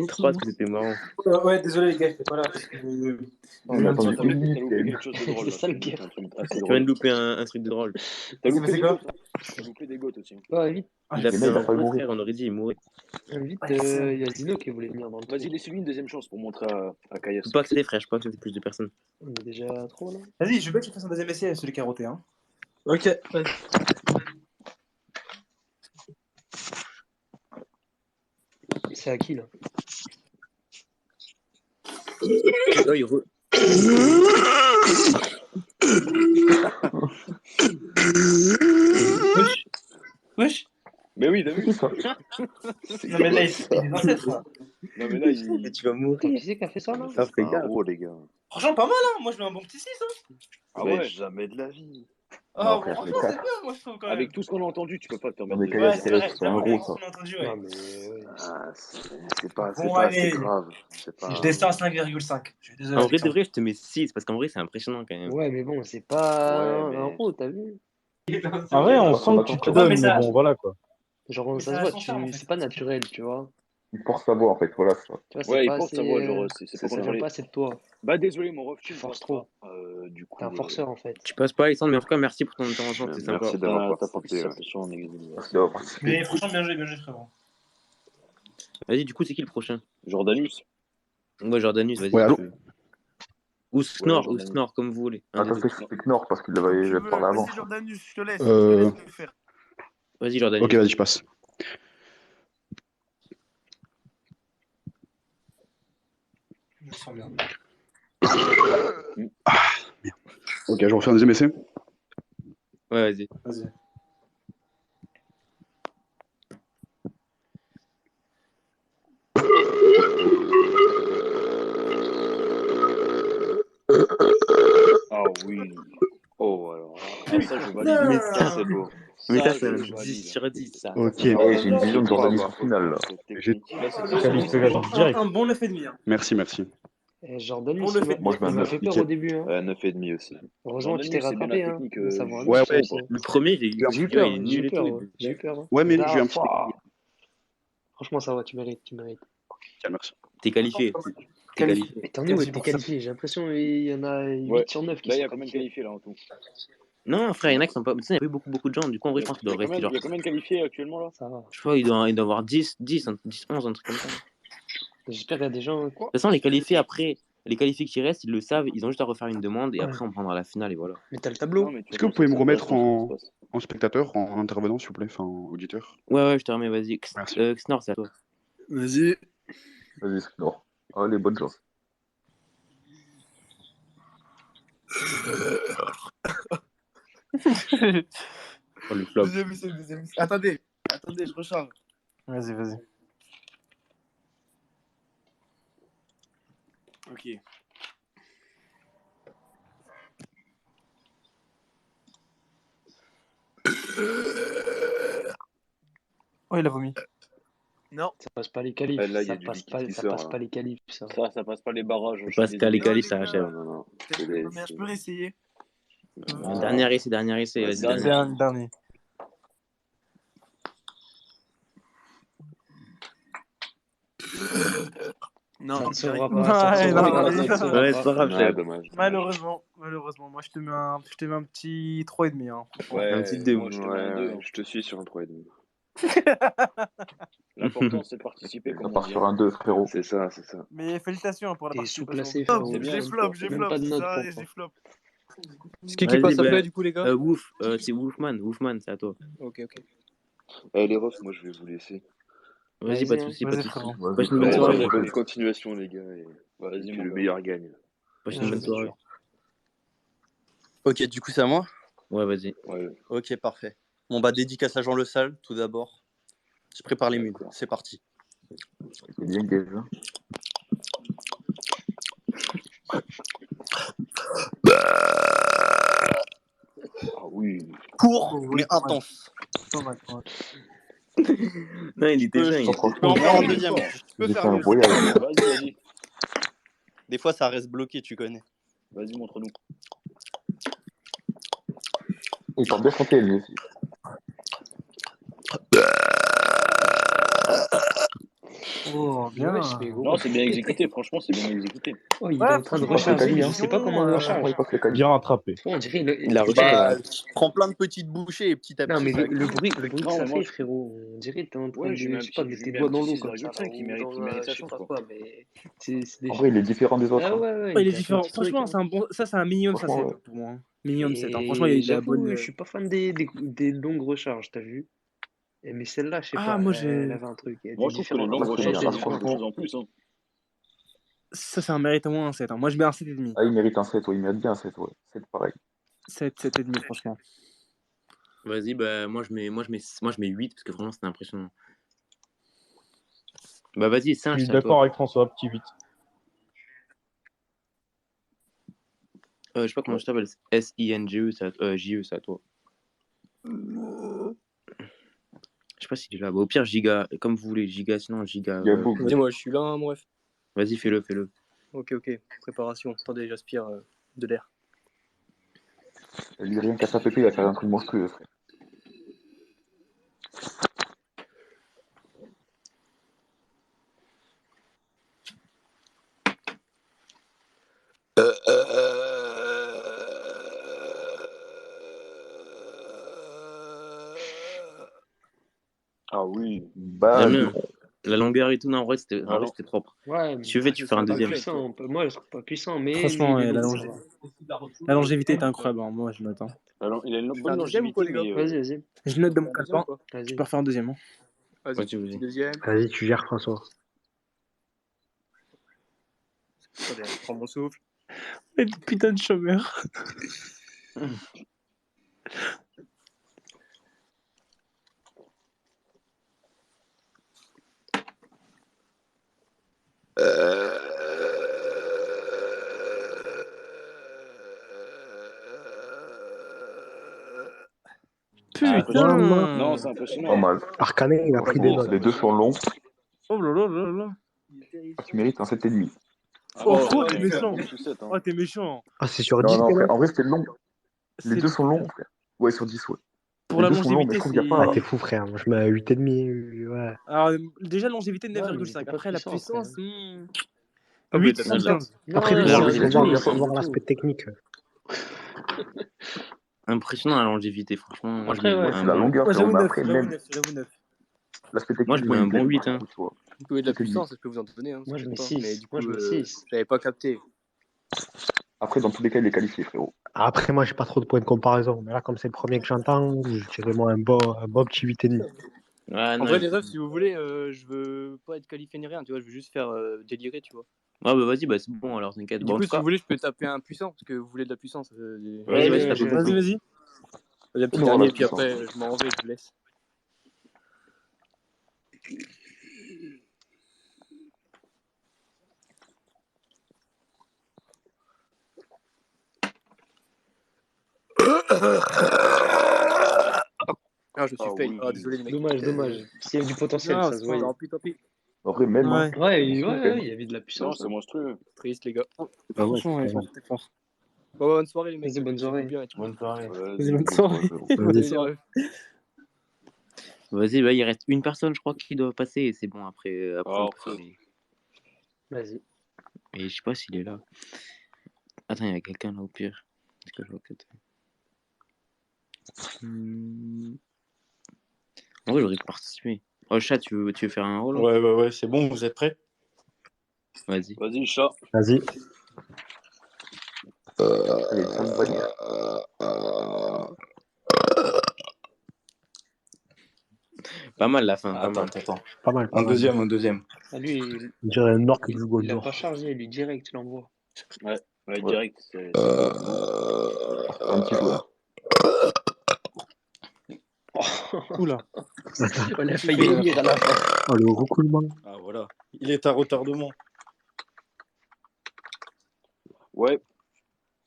3, c'était marrant. Ouais, désolé les gars, j'étais pas là parce que. On a attendu T'as une loupé minute. quelque chose de drôle C'est là. ça le T'as loupé pire. un truc assez Tu viens drôle. de louper un truc de drôle. T'as C'est loupé des quoi? gouttes, hein. T'as loupé des gouttes aussi. Ouais, vite, Il a Mais fait là, il a un failli gros mourir. frère, on aurait dit il mourait. vite. Ouais, c'est ça. Il y a Zino qui voulait venir dans le Vas-y, truc. laisse-lui une deuxième chance pour montrer à Kayas. Faut pas accéder, frère, je peux accéder plus de personnes. On est déjà trop là. Vas-y, je veux bien que tu fasses un deuxième essai, celui carotté. Hein. Ok, vas-y. C'est à qui là? Oh, il re... Wesh. Mais oui, t'as vu? Non mais là, il est ancêtre là. Non mais là il. Tu vas mourir. Qui c'est qui a fait ça là? Ah, fais Un gaffe. euro, les gars. Franchement, pas mal, hein. Moi, je mets un bon petit 6. Hein. Ah Mais ouais. jamais de la vie. Ah, Non, frère, franchement, mais c'est bien, moi, je trouve quand même. Avec tout ce qu'on a entendu, tu peux pas te Non, permettre mais de. Kaya, Ouais, c'est vrai. c'est un J'avoue, gros, avec ça. tout ce qu'on a entendu, ouais. Non mais ouais. Ah, c'est pas Bon, assez allez. grave. C'est pas. Je descends à 5,5. Je suis désolé. En vrai, de Alexandre. vrai, je te mets 6 parce qu'en vrai, c'est impressionnant quand même. Ouais, mais bon, c'est pas Ouais, un mais. gros, t'as vu? En vrai, on Parce qu'on sent que attend tu te trop. Ouais, donnes, mais mais ça. bon, voilà quoi. Genre, Mais ça ça se a voit, son charme, en fait. c'est pas naturel, tu vois. Il force sa voix, en fait. Voilà, c'est ça. Tu vois, c'est Ouais, il pas porte sa assez. voix, genre, c'est Ça pas vient contrôlé. pas assez de toi. Bah désolé, mon ref, tu Tu ne forces passes trop. pas. Du T'es un coup. forceur en fait. Tu passes pas, Alexandre, mais en tout cas, merci pour ton intervention, c'était sympa. Merci d'avoir T'as participé. participé Ouais. sur en exil. Merci d'avoir participé. Mais franchement, bien joué, frérot. Vas-y, du coup, c'est qui le prochain? Jordanus. Ouais, Jordanus, vas-y. Ouais, allô? Ou Snore, ou Jordanus. Snore, comme vous voulez. Un des Attends, deux. c'est Knorr parce qu'il Comme tu avait veux. parlé avant. Vas-y, Jordanus, je te laisse. Je te Euh... laisse le faire. Vas-y, Jordanus. Ok, vas-y, je passe. Je me sens bien. Merde. Ok, je refais un deuxième essai. Ouais, vas-y. Vas-y. Ah oui. Oh, alors. Ah, ça, je valide. Mais Ça, ça, c'est beau. Mais ça, Ça, c'est je un valide. 10 sur 10, ça. Ok. Ah ouais, j'ai une vision de Pas journaliste avoir finale là. cette J'ai technique. Là, c'est qualification direct. Un bon 9,5. Hein. Merci, merci. Jordan, Bon il 9,5. Moi je mets un m'a 9. fait peur Nickel. au début. Hein. 9,5 aussi. Heureusement, tu Jordan t'es Hill, c'est bien la rattrapé. Hein. technique. Mais ça vaut un Ouais, 9 ouais. je pense. Hein. Le premier, j'ai J'ai eu il peur, est j'ai eu nul et tout. peur. et Ouais. puis- J'ai eu peur. Hein. Ouais, mais Là, j'ai un petit peu. franchement, ça va, tu mérites, tu mérites. Tiens, merci. T'es qualifié. T'es qualifié. Mais t'en es où avec Merci tes pour ça. qualifiés? J'ai l'impression qu'il y en a 8 Ouais. sur 9 qui Là, il y sont a combien de qualifiés. qualifiés là en tout? Non, frère, il y en a qui sont pas. Tu sais, il y a pas eu beaucoup de gens. Du coup, en vrai, je pense qu'il doit Il y a rester genre. combien de qualifiés actuellement là? Ça va. Je crois qu'il doit avoir 10, 11, un truc comme ça. De J'espère qu'il y a des gens. toute façon, les qualifiés après, les qualifiés qui restent, ils le savent, ils ont juste à refaire une demande et Ouais. après on prendra la finale et voilà. Mais t'as le Non, tableau? mais tu Est-ce vois, que vous ça, pouvez me c'est remettre intéressant comment ça se passe. en spectateur, en intervenant, s'il vous plaît, enfin, auditeur? Ouais, je te remets, vas-y. Merci. Xnor, c'est à toi. Vas-y. Vas-y, non. Allez, bonne chance. Oh, le flop. Deuxième essai, deuxième essai. Attendez, je recharge. Vas-y, vas-y. Ok. Oh, il a vomi. Non. Ça passe pas les qualifs. Là, il y Ça a du passe liquide pas, qui ça sort. passe Là. pas les qualifs, ça. Ça passe pas les barrages. Je suis Parce qu'à désolé. l'écali, les ça gars. achève. Non. Je peux réessayer. Dernier essai, vas-y, Dernier. dernier. Dernier. Non, Ça ne j'y sauvera arrive pas. Ça ne Ouais, sauvera non, pas. allez. Ça ne sauvra Ouais, pas. c'est pas grave, Ah, chef. dommage. Malheureusement, moi je te mets un petit 3,5. Hein. Un petit Ouais, 2. moi je te mets un 2. Ouais, je te suis sur un 3,5. L'important c'est de participer, Ça comme on part dit. sur un 2, frérot. C'est ça, c'est ça. Mais félicitations pour la T'es participation. sous-classé, Flop, frérot. C'est bien. j'ai Même flop. pas de note Ça pour arrive, toi. j'ai flop. C'est qui passe Vas-y, après, du coup, les gars? c'est Wolfman, c'est à toi. Ok. Eh, les refs, moi, je vais vous laisser. Vas-y, Vas-y, pas de hein. soucis, pas Vas-y, de soucis. frérot. Passe une bonne Allez, soirée. bonne continuation, les gars. Et Vas-y, que mon le gars. meilleur gagne. Passe une bonne soirée. Ok, du coup, c'est à moi? Ouais, vas-y. Ouais. Ok, parfait. Bon, bah, dédicace à Jean Le Sal, tout d'abord. Je prépare les mules. D'accord. C'est parti. C'est bien, Gaze. Hein. Ah oui. Court, mais intense. Non, il était jeune. Je peux en faire un deuxième. Je peux J'ai faire fait un mieux. voyage. Vas-y. Des fois, ça reste bloqué, tu connais. Vas-y, montre-nous. Il parle bien chanter, lui aussi. Oh, bien. Ouais, je fais gros. Non, c'est bien exécuté. Franchement, c'est bien exécuté. Oh, il est Ouais, en train de franchement, recharger. Je hein. sais pas comment on recharge. Je passe les qualifs. Bien rattrapé. On dirait Il a rechargé. Bah, prends plein de petites bouchées et petit à Non, petit. mais ça le bruit que Non, ça mais moi, fait, frérot, on dirait que t'es en train Ouais, je lui mets de, un je sais pas, petit- mettre je tes lui mets doigts un dans petit l'eau comme ça. 6,5, Là, il mérite je sa sais chance, pas quoi. quoi, mais c'est des En vrai, il est différent des autres. Ah Hein. ouais, Il est il t'a fait un différent. petit truc, Franchement, hein. c'est un minimum, ça, Franchement, 7 ouais. pour moi. Hein. Minimum 7. Hein. Franchement, Et il a bonne. j'avoue, je suis pas fan des longues recharges, t'as vu? Mais celle-là, je sais Ah, pas, moi, elle j'ai. avait un truc, elle Moi, était je trouve que les différente. longues Là, c'est recharges, bien. ça Là, dépend de franchement. choses en plus. Hein. Ça, c'est un mérite au moins un 7. Hein. Moi, je mets un 7,5. Ah, il mérite un 7, ouais. Il mérite bien un 7, ouais. 7 pareil. 7,5, franchement. Vas-y, bah, moi, je mets 8 parce que vraiment, c'était impressionnant. Bah, vas-y, Je singe, suis c'est à d'accord toi. avec François, petit 8. Je sais pas comment je t'appelle. SINGE, JE, c'est à toi. Je sais pas s'il est là. Bah, au pire, Giga, comme vous voulez. Giga, sinon Giga. Il y a beaucoup. Vas-y, moi, je suis là, hein, bref. Vas-y, fais-le. Ok. Préparation. Attendez, j'aspire de l'air. Lui, rien qu'à sa pépé, il va faire un truc monstrueux, frère. Ah oui. Bah, J'aime bien. La longueur et tout, non, en vrai, c'était Alors, propre. Ouais, Si tu veux, tu peux faire un pas deuxième. puissant. Moi, je trouve pas puissant, mais Franchement, il est la, long, ça va. la longévité est incroyable. Hein. Moi, je note. Hein. il a une Je fais bonne un deuxième ou quoi, longévité, les gars? mais Vas-y. Je note de mon Un deuxième ou calepin. pas? Je peux refaire un deuxième. Hein. Vas-y, Ouais, petit deuxième. Vas-y, tu gères, François. Attendez, je prends mon souffle. Putain de chômeur. Ah, impressionnant. putain. Non, c'est Pas impressionnant. mal. Arcanet, il a pris des Franchement, notes. les deux sont longs. Oh là là là là. Tu mérites un 7,5. Ah Oh, ouais, t'es ouais, méchant. même sous 7, hein. Oh, t'es méchant. Ah, c'est sur Non, 10 non, tes frère, notes? en vrai, c'était long. Les C'est deux sont longs, frère. Ouais, sur 10, ouais. pour Les la deux sont longs, mais longévité, je trouve qu'il n'y a Ah, pas. t'es c'est. fou, frère. Moi, je mets à 8,5. Ouais. Alors, déjà, longévité Ouais, mais 9,5. c'était pas Après, la puissant, frère. puissance. Ah, mais 8, t'as Non, 6,15. Après, Non, la faut, c'est longévité, faut voir, tout, faut c'est voir tout. l'aspect technique. impressionnant la longévité, franchement. Moi, je Après, mets ouais. Ouais, c'est la un bon. longueur, Moi, frère. j'avoue Mais 9. après, J'avoue même 9. J'avoue 9. l'aspect Moi, je technique, mets moi, il un me plaît bon pas 8. Hein. beaucoup, tu vois. Vous pouvez de la 7,5. puissance, je peux vous en donner, hein, Moi, je t'inquiète mets pas. 6. Mais du Moi, coup, je mets 6. j'avais pas capté. Après, dans tous les cas, il est qualifié, frérot. Après, moi, j'ai pas trop de points de comparaison. Mais là, comme c'est le premier que j'entends, je dirais moi un bon petit 8,5. Ouais, En non, vrai, les refs, si vous voulez, je veux pas être qualifié ni rien, tu vois, je veux juste faire délirer, tu vois. Ouais, bah vas-y, bah c'est bon, alors t'inquiète. Du Bon, en coup, tout si vous cas, voulez, je peux taper un puissant, parce que vous voulez de la puissance. vas-y, vas-y, Ouais, tape j'ai le Vas-y, puissant. vas-y. Vas-y, un petit Fais-nous voir dernier, la puis après, puissance. je m'en vais, je vous laisse. Ah, je me suis Ah fail. oui. Ah, désolé, les mecs. Dommage, dommage. S'il y avait du potentiel, Non, ça se c'est pas voyait. Tant pis. Après, même, hein. Ouais. Ouais, C'est monstrueux, quand même. il y avait de la Non, puissance. c'est Hein. monstrueux. Triste, les gars. Ah ouais, Franchement, c'est ouais, pas mal. c'était fort. Bon, bonne soirée, les mecs. Vas-y, bonne Amusez-vous soirée. bien et tout. Bonne soirée. Vas-y, Vas-y, bonne bonne soirée. soirée, frérot. Bonne Vas-y. Salut, les soirée. refs. Vas-y, bah, il reste une personne, je crois, qui doit passer, et c'est bon, après, après on peut faire Parfait. les. Vas-y. Et je sais pas s'il est là. Attends, il y a quelqu'un là au pire. Est-ce que je vois quelqu'un En vrai, j'aurais pu participer. Oh, chat, tu veux faire un rôle? Ouais, c'est bon, vous êtes prêts? Vas-y. Vas-y, chat. Vas-y. Allez, 5 bannières. Pas mal la fin, pas Attends, mal. attends. Pas mal, pas Un mal. deuxième. Ah, lui, On dirait un orc du il a Gondor. pas chargé, lui, direct, il l'envoie. Ouais, Ouais. direct, c'est C'est un petit joueur. Oula. On a J'ai failli fait lire à la fin. Oh, le recoulement. Ah, voilà. Il est à retardement. Ouais,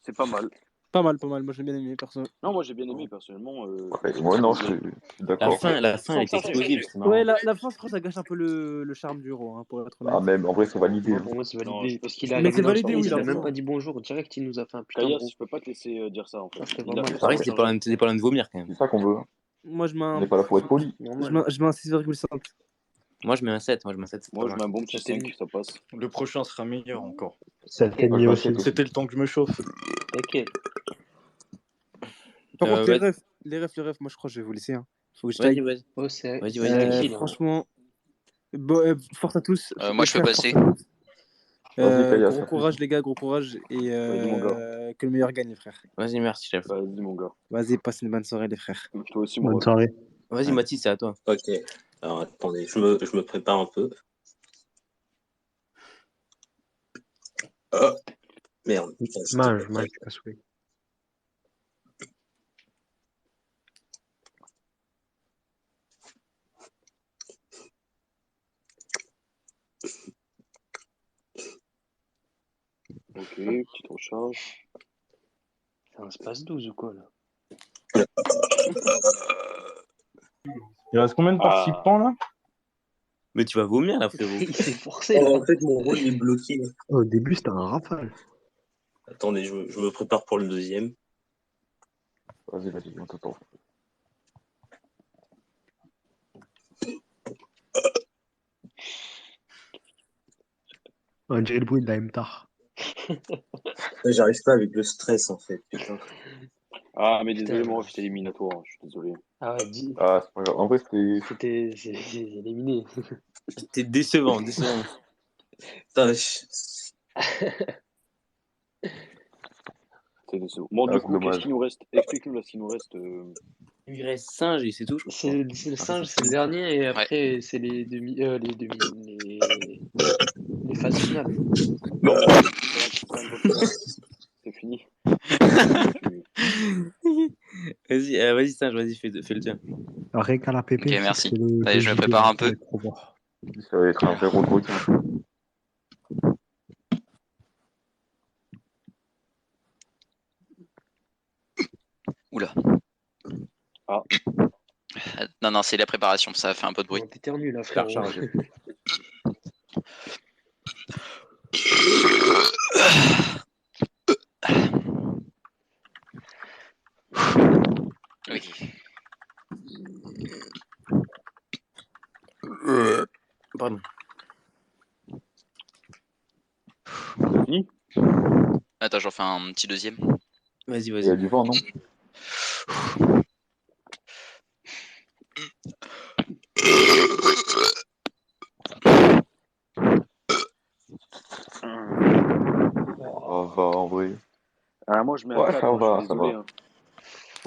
c'est pas mal. Pas mal, pas mal. Moi, j'ai bien aimé, perso. Non, moi j'ai bien aimé personnellement. Ouais, moi, non, je suis d'accord. La fin, elle est explosive, c'est marrant. Ouais, la fin, je crois que ça gâche un peu le charme du héros, hein, pour être honnête. Ah, même, en vrai, c'est validé. Moi, hein. pour moi, c'est Non, validé. je Parce peux- qu'il est Mais arrivé c'est dans le validé, service, oui, il a même largement. pas dit bonjour. Direct, il nous a fait un putain de Kayas, gros. je peux pas te laisser dire ça en fait. Ça fait Il a vraiment fait le ça. Pareil, temps c'était de pas changer. loin pas loin de vomir quand même. C'est ça qu'on veut. Moi, je mets On un, n'est pas là pour être poli. Normal. je mets un 6,5. Moi, je mets un 7. Moi, je mets un 7, c'est pas Moi je mal. mets un bon petit 7,5. 5, ça passe. Le prochain sera meilleur encore. C'est T'inquiète, Moi, je mets un aussi. 7 aussi. C'était le temps que je me chauffe. t'inquiète. Par contre, vas-y, les refs, moi, je crois que je vais vous laisser. Hein. Faut que je vas-y, taille. vas-y. Oh, c'est Vas-y, c'est vas-y, à vas-y. qui, là? Franchement, force à tous. Moi, je peux Frères, passer. force à tous. Vas-y, Kayas, Gros à plus. courage, les gars, gros courage. Et Vas-y mon gars. que le meilleur gagne, les frères. Vas-y, merci, chef. Vas-y mon gars. Vas-y, passe une bonne soirée, les frères. Toi aussi mon Bonne ref. soirée. Vas-y, Mathis, c'est à toi. Ok. Alors attendez, je me prépare un peu. Ah, merde. Putain, c'était pas Mange, prêt. tu passes souhait. Ok, petite recharge. C'est un space 12 ou quoi, là? Il reste combien de participants là? Mais tu vas vomir là, frérot. Il s'est forcé, Oh, là. en fait, mon rôle est bloqué. Au début, c'était un rafale. Attendez, je me prépare pour le deuxième. Vas-y, on t'attend. On dirait le bruit de la MTAR. J'arrive pas avec le stress, en fait. Putain. Ah mais Putain. désolé mon ref, c'était éliminatoire, je suis désolé. Ah ouais, dis. Ah, c'est pas grave. En vrai, c'était. C'est éliminé. C'était décevant. Putain, C'est décevant. Bon Ah, du c'est coup, dommage. qu'est-ce qu'il nous reste? Explique-nous là ce qu'il nous reste. Il reste singe et c'est tout, je crois. C'est le singe, c'est le dernier, et après, c'est les phases finales. Non, c'est fini. Vas-y, singe, vas-y, fais le tien. Récal à Pépé. Ok, merci. c'est le Allez, je me JD, prépare un ça va peu. être trop fort. Ça va être un vrai requin. Oula. Ah. Non, non, c'est la préparation, ça a fait un peu de bruit. T'éternues là, La frérot. recharge. Oui. Pardon. Fini? Attends, j'en fais un petit deuxième. Vas-y, Il y a vas-y. du vent, non? Ça va, en vrai. Ah, moi, je mets un Ouais, 4, ça hein, je va, suis ça désolé. va. Hein.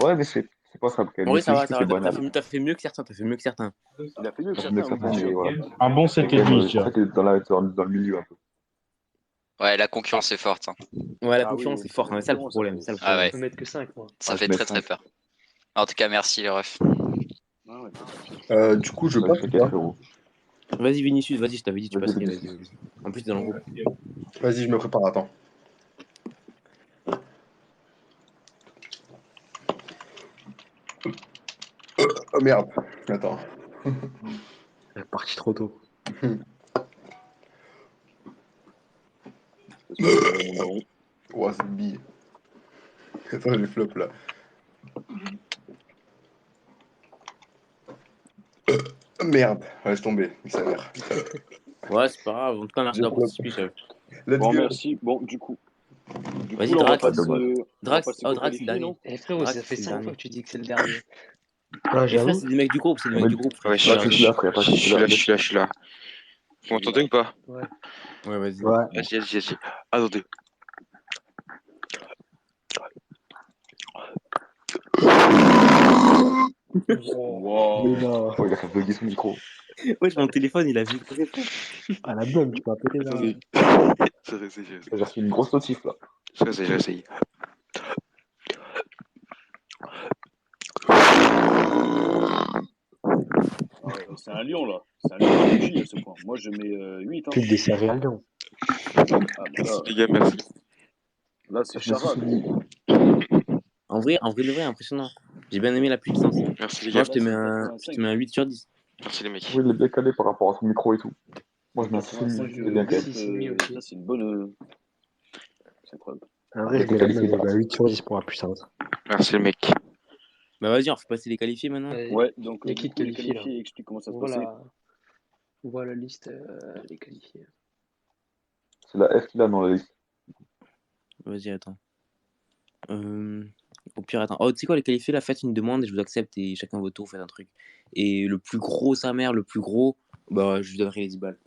Ouais, mais c'est pas ça, quand même. En Mais vrai, c'est ça va, juste que ça c'est va. banal. T'as fait mieux que certains. T'as fait mieux que certains. Il a fait mieux que T'as fait mieux certains, que vous êtes certains, mais sûr? voilà. Un bon C'est 7,5, quand même, je en dirais. fait, t'es dans le milieu un peu. Ouais, la concurrence est forte. Hein. Ouais, la Ah oui, concurrence est forte, hein, mais ça le concurrence, problème. Ça le Ah problème. ouais, Je peux mettre que 5, moi. ça Ouais, fait je mets très très 5. peur. En tout cas, merci les refs. Ah ouais, pas de souci. Du coup, je Ouais, passe ou t'inquiète, pas? frérot. Vas-y, Vinicius, vas-y, je t'avais dit, tu Vas-y, passerais, Vinicius. vas-y. En plus, t'es dans le groupe. Vas-y, je me prépare, attends. Oh merde, attends. Elle est partie trop tôt. Ouais, c'est une bille. Attends, j'ai flop là. Merde, laisse tomber, il s'avère. Ouais, c'est pas grave. En tout cas, merci J'ai d'avoir flop. participé, chef. Let's Bon, go. merci. Bon, du coup, Vas-y, là, on va Drax. Pas de mal. passer, on va Drax, passer oh, qu'aux Drax, c'est le qualifiés, dernier. non? Eh frérot, Drax, ça fait c'est le 5 fois dernier. que tu dis que c'est le dernier. Et Ah, frère, j'avoue. c'est des mecs du groupe, c'est des mecs du groupe. Ouais, Frère, Drax, je suis là, frère, pas je suis là, là. je suis là, je suis là. Vous m'entendez ou pas? Ouais. Ouais, vas-y. Ouais. Vas-y, vas-y, vas-y. Attendez. Wow. Mais non. Oh, il a fait bugger son micro. Wesh, mon téléphone, il a vibré. À la bonne, tu peux appeler là. Attendez. Ça réessaye, J'ai reçu une grosse notif là. j'essaye. Ah, c'est un lion, là. C'est un lion de bougie à ce point. Moi, je mets 8. Hein. Pub des céréales, non. Ah, bah Merci là, les gars, merci. là c'est Je me suis charade. dit, En vrai, de vrai, impressionnant. J'ai bien aimé la puissance. Merci les Moi, gars. je te mets c'est un, 85. 8 sur 10. Merci les mecs. oui, il est bien calé par rapport à son micro et tout. Moi, je mets un 85, 6,5, c'est bien quand même. 6,5 aussi. ça, c'est une bonne. C'est incroyable. En vrai, je Bien mets qualifié, même Drax. 8 sur 10 pour la puissance. Merci les mecs. Bah, vas-y, on fait passer les qualifiés maintenant. Ouais, donc Il y a du qui de coup, les qualifiés là? qualifiés, explique comment ça se On passait. voit la liste des qualifiés. C'est la F qu'il a dans la liste. Vas-y, attends. Au pire, attends. Oh, tu sais quoi, les qualifiés, là, faites une demande et je vous accepte et chacun votre tour, faites un truc. Et le plus gros, sa mère, le plus gros, bah, je lui donnerai les 10 balles.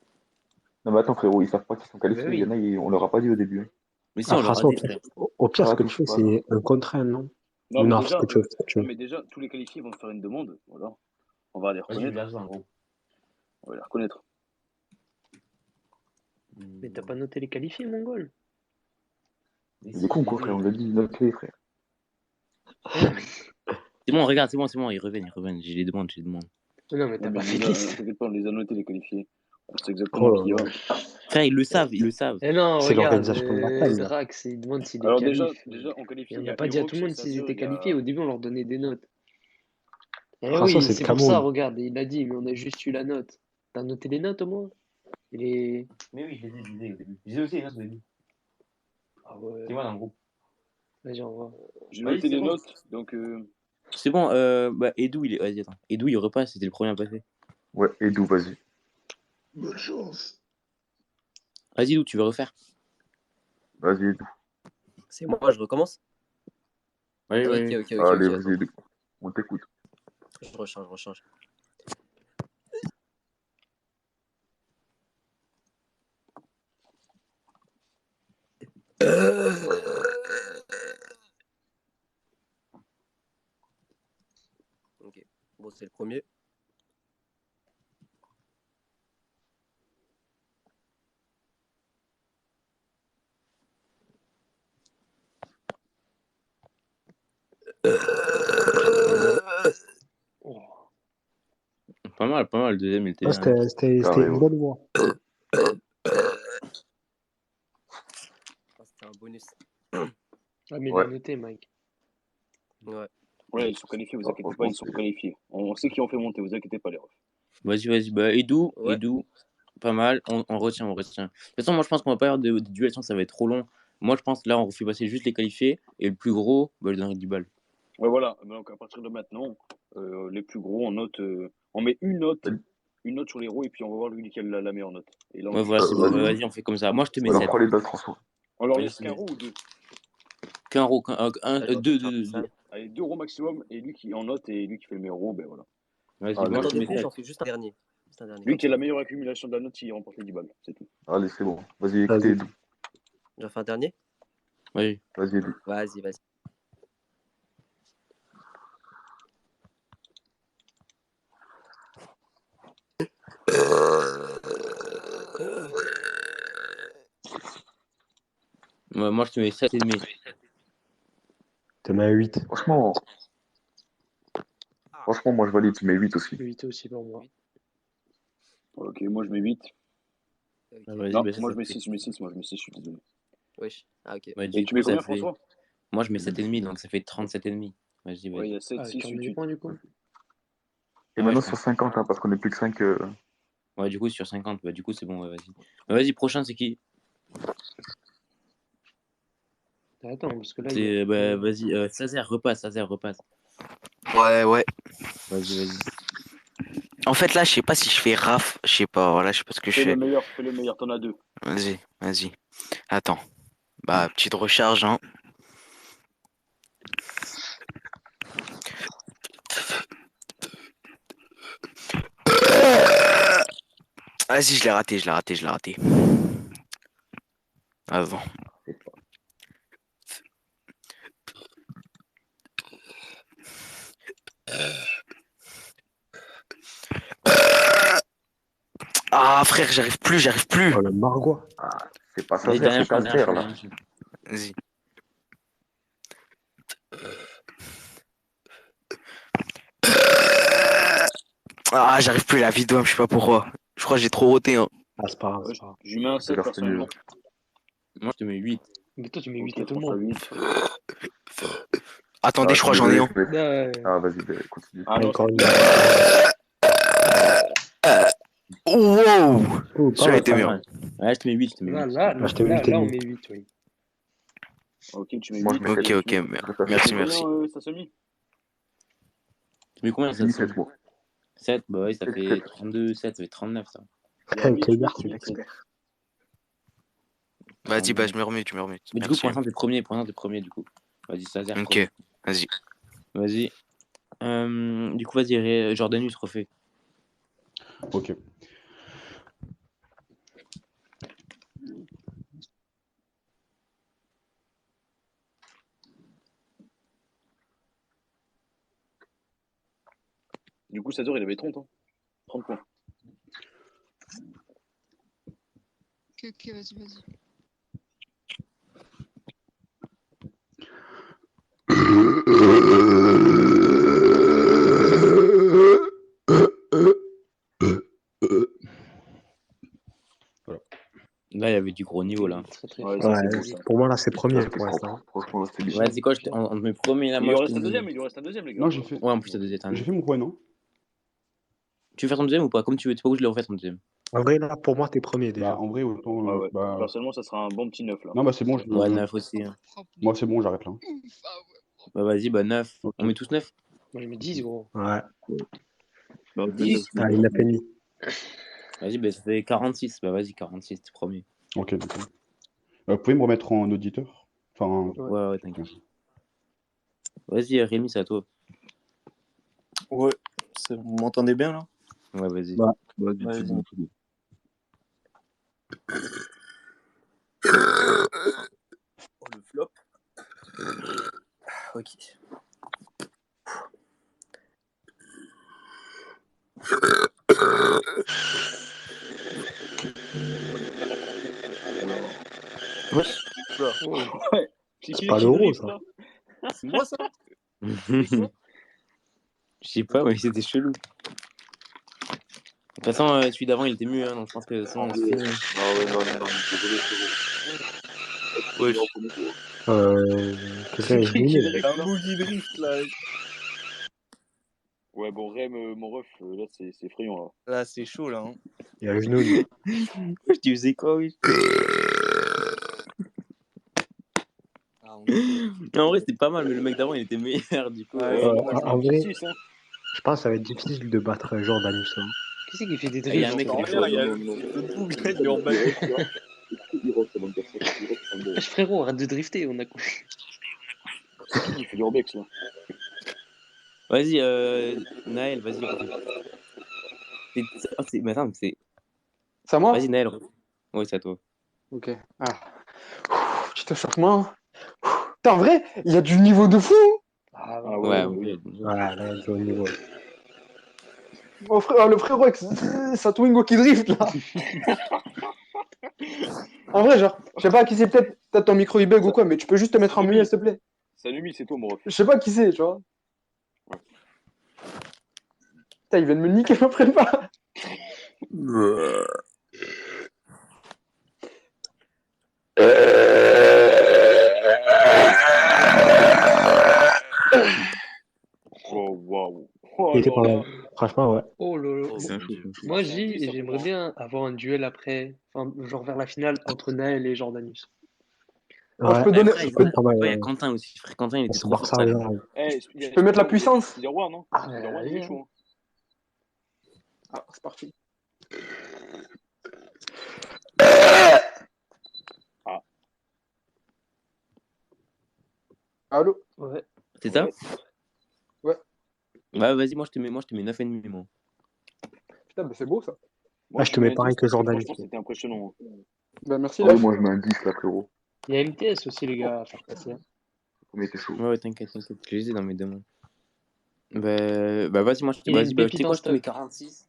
Non, mais attends, frérot, ils savent pas qu'ils sont qualifiés. Bah oui. Il y en a, on leur a pas dit au début. Hein. Mais si, Ah, on leur a François, dit, frère. au pire, ce Ah, que tu touche fais, pas. c'est un contre un, non? Non, Ou mais non, déjà, ce que tu veux, ce que tu non, veux. mais déjà, tous les qualifiés vont te faire une demande. Voilà. On va les Vas-y, je reconnaître. vais dire ça, en gros. On va les reconnaître. Mais t'as pas noté les qualifiés, mongol? Il est con, quoi, frère. On l'a dit, note-les, frère. C'est bon, regarde, c'est bon, ils reviennent. J'ai les demandes. Non, mais t'as Non, pas mais fait de déjà, liste. t'inquiète pas, on les a notés, les qualifiés. On sait exactement Oh qui y là a. là. Frère, ils le savent. Eh non, C'est regarde, l'organisation de la CAN, là. Drax, il demande s'il est Alors qualif. déjà, on qualifie. Et on Il y n'a a pas dit à tout Urox, le monde s'ils Sazur, étaient il y a... qualifiés. Au début, on leur donnait des notes. Eh François, oui, c'est c'est le pour ça, Cameroun. regarde, il a dit, mais on a juste eu la note. T'as noté les notes au moins? Mais oui, je les ai au début. Je les ai aussi les notes au début. Ah ouais. C'est moi dans le groupe. Vas-y, on va. J'ai noté les notes, donc... C'est bon, bah, Edu, il est. Vas-y, attends. Edu, il repasse, c'était le premier à passer. Ouais, Edu, vas-y. Bonne chance. Vas-y, Edu, tu veux refaire? Vas-y, Edu. C'est moi, je recommence? Oui. Ok. Allez, Attends. vas-y, Edu. On t'écoute. Je rechange. Ok. Bon, c'est le premier. Pas mal, le deuxième, il était. Ah, c'était une bonne voix. C'était un bonus. Ah, mais il Ouais. a noté, Mike. Ouais. Ouais, ils sont qualifiés, vous inquiétez pas, ils sont qualifiés. On sait qui ont fait monter, vous inquiétez pas, les refs. Vas-y. Bah, Edu, Ouais. pas mal. On retient. De toute façon, moi, je pense qu'on va pas avoir de duel, sinon ça va être trop long. Moi, je pense là, on fait passer juste les qualifiés. Et le plus gros, bah, je donnerai 10 balles. Ouais, voilà. Donc, à partir de maintenant, les plus gros, on note, on met une note sur les héros, et puis on va voir lui qui a la meilleure note. Et là, on Ouais, voilà, c'est bon. Vas-y, on fait comme ça. Moi, je te mets Alors, 7. prends les balles, François. On leur Vas-y, laisse qu'un roue ou deux? Qu'un euro, deux. Allez, 2 euros maximum, et lui qui en note, et lui qui fait le meilleur euro, ben voilà. Vas-y, Allez, moi, je te mets Attendez, 7. j'en fais juste un dernier. Lui qui a la meilleure accumulation de la note, il remporte les 10 balles, c'est tout. Allez, c'est bon. Vas-y, écoutez, Edu. J'en fais un dernier? Oui. Vas-y, Edu. Vas-y. Moi, je te mets 7,5. Tu mets 8. Franchement, moi, je valide. Tu mets 8 aussi. 8 aussi pour moi. Ok, moi je mets 8. Vas-y, Non, bah, moi ça je mets fait- 6, je mets 6, je suis désolé. Wesh. Ah, ok. Ouais, Et du tu coup, mets ça combien, fait... François? Moi, je mets 7,5, donc ça fait 37,5. Vas-y, Ouais, il y a 7, Ah, 6, tu 8, remets les 8. points du coup? Et Ah, maintenant, je sur pense. 50, hein, parce qu'on est plus que 5. Ouais, du coup, sur 50, bah, du coup, c'est bon, ouais, vas-y. Bah, vas-y, prochain, c'est qui? Attends, parce que là, C'est, bah, vas-y, Sazer, repasse. Ouais. Vas-y. En fait, là, je sais pas si je fais raf. Je sais pas, voilà, je sais pas ce que je Fais fais. le meilleur, t'en as 2. Vas-y. Attends. Bah, petite recharge, hein. Vas-y, je l'ai raté. Avant. Ah, frère, j'arrive plus. Oh, le Margot. Ah, c'est pas Allez, Sazer, dernière c'est chance, Sazer, là. Vas-y. Ah, j'arrive plus à la vidéo, je sais pas pourquoi. Je crois que j'ai trop roté, hein. Ah, c'est pas grave, c'est pas grave. Je lui mets un 7 personnellement. Moi, je te mets 8. Mais toi, tu mets 8 Ok, à tout le François, monde. 8. Attendez, je crois que j'en ai un. Ah, vas-y, bah, continue. Ah non, Encore une. Wow! Oh, pas Celui-là mal, était pas mieux. mal. Ouais, je te mets 8. Là, je te mets 8 là, on et met demi. 8, oui. Ok, tu mets 8. Moi, je mets Ok, 7. ok, merci. Combien, ça se mit? Tu mets combien, J'ai ça? mis 7 mois. 7, bah ouais, ça 7, fait 32, 7, ça fait 39, ça. Quel merci. Vas-y, bah, je me remets. Mais du coup, pour l'instant, t'es premier, du coup. Vas-y, Sazer. Ok, premier. vas-y. Du coup, vas-y, Jordanus, refais. Ok. Du coup, Sador, il avait 30, hein. 30 points. Ok, vas-y. Là, il y avait du gros niveau, là. Ouais, pour moi, là, c'est premier pour l'instant. Franchement, là, c'était bien. Ouais, c'est quoi, on te met premier, là, Il moi, lui je reste te un mets- deuxième, les gars. Non, j'ai fait. Ouais, en plus, t'as deuxième. J'ai fait mon point, non? Tu veux faire ton deuxième ou pas? Comme tu veux, tu sais pas où je l'ai refait ton deuxième. En vrai, là, pour moi, t'es premier déjà. Bah, en vrai, autant. Ouais. Bah... Personnellement, ça sera un bon petit 9 là. Non, bah, c'est bon. Ouais, 9 aussi. Hein. Moi, c'est bon, j'arrête là. Bah, vas-y, bah, 9. Ok. On met tous 9? Moi, je mets 10, gros. Ouais. Bah, 10. Ah, il a pas mis. Vas-y, bah, ça fait 46. Bah, vas-y, 46, t'es premier. Ok, d'accord. Vous pouvez me remettre en auditeur? Enfin. Ouais, t'inquiète. Vas-y, Rémi, c'est à toi. Ouais, vous m'entendez bien là? Ouais, vas-y. Bah, Vas-y. Oh, le flop. Ok. Wesh. Ouais. C'est pas l'euro, ça. C'est moi ça? Je sais pas, mais c'était chelou. De toute façon, celui d'avant, il était mieux, hein, donc je pense que sinon, c'est fini. Ah ouais, non, désolé, Wesh. Quelqu'un est éliminé. Avec un boogie drift là. Ouais, bon, Rem, mon ref, là, c'est effrayant, là. Là, c'est chaud, là. Hein. Il y a Genoun. Je te faisais quoi, oui? Ah, En vrai, c'était pas mal, mais le mec d'avant, il était meilleur, du coup. Ouais, moi, je En mets vrai, 6, hein. je pense que ça va être difficile de battre Jordanus. Hein. Qui c'est qui fait des Il y a un drifts? mec, il est Rien, chaud. il y a Non, non, le non. boug, là, il lui est en bas. Irox, c'est l'adversaire. Irox, c'est un bon. Wesh, frérot, arrête de drifter, on a compris. C'est qui il fait du Urbex, là? Vas-y, Naël, vas-y, refais. Mais attends, c'est. C'est à moi? Vas-y, Naël, refais. Ouais, c'est à toi. Ok. Ah. Petit échauffement. Putain, en vrai, il y a du niveau de fou. Ah, Ah Ouais, ouais, ouais. Ouais, là, il y a du haut niveau. Oh, frère, le frérot avec sa Twingo qui drift là. En vrai, genre, je sais pas qui c'est, peut-être ton micro il bug ou quoi, mais tu peux juste te mettre en muet, s'il te plaît. Salut, c'est toi, mon ref. Je sais pas qui c'est, tu vois. Putain, il vient de me niquer ma prépa. Oh, waouh. Oh Il était là pas là. mal. Franchement, ouais. Oh lolo. Oh, C'est un mon chaud. Dieu. Moi, C'est un 10, ça, pour j'aimerais moi. bien avoir un duel après, enfin, genre vers la finale entre Naël et Jordanus. Oh, je Ouais, peux Eh, donner. frère, ça il peut être pas mal. y a Ouais. Quentin aussi. Frère, Quentin, il était C'est trop fort, Barça, ça. genre. Eh, Je peux mettre la puissance. Spider-One, hein. Ah, Spider-One, il est vas-y, chaud, hein. Ah, c'est parti. Ah, Allô? Ouais. C'est ça? ouais. Ouais. Ouais, vas-y, moi, je te mets 9,5, moi. Putain, mais c'est beau ça. Moi, Ah, je te mets pareil 10 que parce que Jordanus. franchement, c'était impressionnant. Hein. Bah, merci, Ah ouais, Laf. moi je mets un 10 là, frérot. Il y a MTS aussi, les gars, à faire passer. Le premier était chaud. Ouais, t'inquiète. Je les ai dans mes demandes. Bah vas-y, moi, Il a vas-y, une bah, tu pépite sais en quoi, je te mets stock. 46.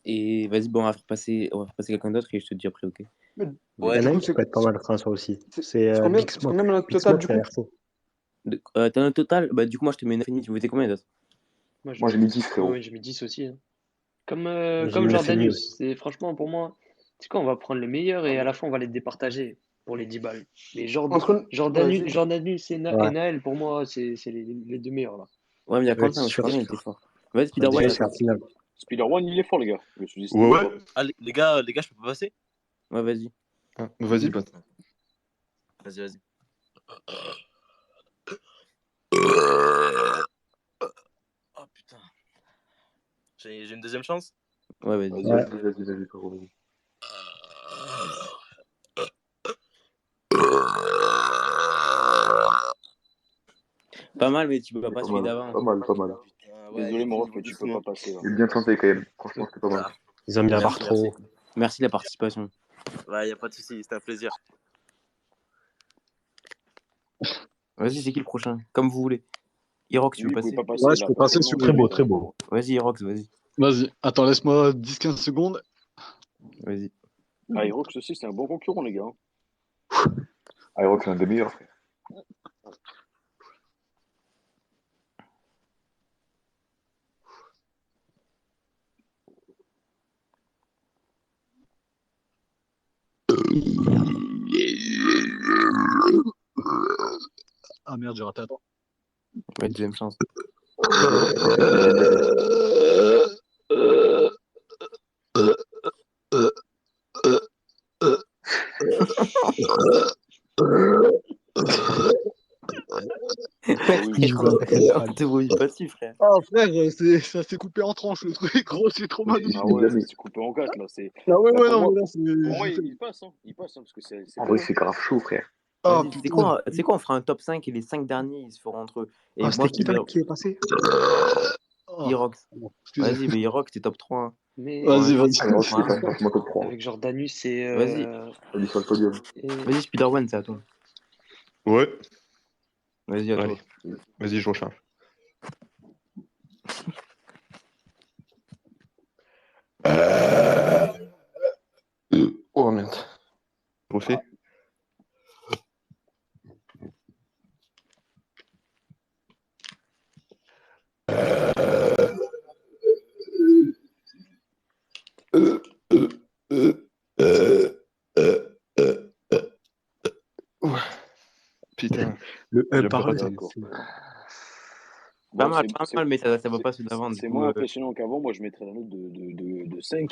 Et vas-y, bon, on va faire passer quelqu'un d'autre et je te dis après, ok? Mais, Il Ouais, y en a du coup, une qui peut être pas mal, François aussi. C'est c'est combien Big Smoke. notre Big total Smoke, du ça a coup? l'air chaud. T'as un total? Bah, du coup, moi, je te mets 9,5. Tu mettais combien d'autres? Moi, je Moi j'ai mets mis 10, frérot. ouais, j'ai mis 10 aussi. Hein. Comme, J'ai comme mis 9,5 Jordanus. aussi. C'est franchement pour moi. C'est quoi, on va prendre les meilleurs et à la fin on va les départager pour les 10 balles. Mais Vas-y. Jordanus et Ouais. Naël, pour moi, c'est les deux meilleurs là. Ouais, mais il y a Ça va être Quentin aussi. sûr. Quentin, il était fort. Vas-y, Déjà, Spider-One, c'est c'est à la toi. finale. Spider-One, il est fort, les gars. Je me suis dit, c'était Ouais. pas. Ah, les gars, je peux passer? Ouais, vas-y. Ah, vas-y, passe. Vas-y. Oh putain. J'ai une deuxième chance? Ouais, vas-y. Vas-y, frérot. Vas-y. Pas mal, mais tu peux C'est pas pas celui mal, d'avant. pas mal, pas mal. Putain, ouais, Désolé, il y a mon du ref, niveau mais tu peux doucement. pas passer, là. Il est bien tenté quand même. Franchement, c'était pas mal. Ah, Ils ont mis la barre merci, trop merci. haut. Merci de la participation. Ouais, y a pas de souci, c'était un plaisir. Vas-y, c'est qui le prochain? Comme vous voulez. Irox, tu veux Lui, il pouvait passer? pas passer, Ouais, il je a peux pas passer tellement sur Très beau, joué, très là. beau. Vas-y, Irox, vas-y. Vas-y, attends, laisse-moi 10-15 secondes. Vas-y. Ah, Irox aussi, c'est un bon concurrent, les gars. Irox, c'est un des meilleurs, frère. Ah merde, j'ai raté. Attends. Ouais, deuxième chance. Ah oui, Il va On te voit pas dessus, frère. Ah frère, ça s'est coupé en tranches le truc, gros, c'est trop mal. Ah ouais, ça s'est coupé en 4, là. Ah ouais, Là, ouais, pour non, moi, mais là, c'est. pour moi, j'ai fait- il passe, hein. Il passe, hein, parce que c'est En beau, vrai, hein. c'est grave chaud, frère. Ah Vas-y, tu sais putain. quoi, on fera un top 5 et les 5 derniers, ils se feront entre eux. Et Ah, moi, c'était je te qui mets là qui est passé? Oh, Irox. excusez. Vas-y, mais Irox, t'es top 3. Hein. Mais Vas-y, Ouais. vas-y. Irox, c'est Voilà. franchement top 3. avec Jordanus et, Vas-y. On dit sur le podium. Vas-y, Spider-One, c'est à toi. Ouais. Vas-y, à toi. Allez. Vas-y, je recharge. Oh merde. Je refais. Putain. Le J'aime pas parole, ça. c'est. Bon, pas mal, mais ça vaut pas ceux d'avant. Du c'est coup, moins impressionnant qu'avant. Moi, je mettrais la note de 5.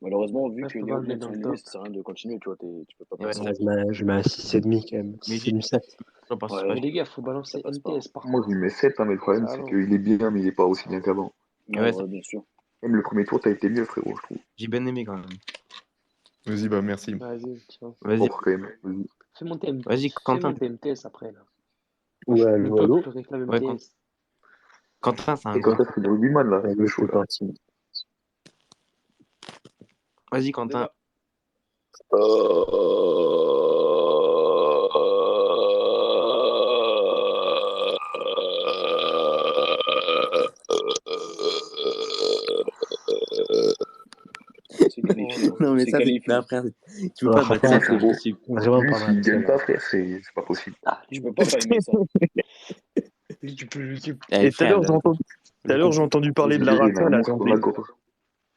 Malheureusement, vu Là, que je peux les pas le autres mettre notes dans sont le élevées, top. ça sert à rien de continuer. Tu vois, tu peux pas ouais, passer. ça. Je mets un 6,5 quand même. Mais j'ai 6,7. par Ouais, Mais suffrage. les gars, faut ça balancer passe pas. MTS par Moi, je contre. lui mets 7, hein, mais le problème, Ça c'est va. qu'il est bien, mais il est pas aussi bien qu'avant. Ouais, Ouais, ouais, bien sûr. Même le premier tour, t'as été mieux, frérot, je trouve. j'ai bien aimé quand même. Vas-y, bah merci. Vas-y, tiens. Vas-y, Fort, quand même. Vas-y. Fais monter, vas-y, fais Quentin. monter MTS après là. Ouais, Le allô, allô. peuple réclame Ouais, MTS. Quentin, c'est un Et quand grand. ça, c'est le rugbyman, là, Allô, le chaud, c'est là. parti. Vas-y, Quentin. C'est qualifié. Non, mais C'est ça, c'est. qualifié. Non, frère, tu peux pas battre ça, c'est Frérot, impossible. Vraiment lui, pas s'il mal. gagne pas, frère, c'est pas possible. Tu peux pas aimer ça. Lui, tu peux. Eh, Et tout à l'heure, frère, j'ai entendu parler de la Exagéré, rafale. normalement, c'est pas Attendez. ma gorge.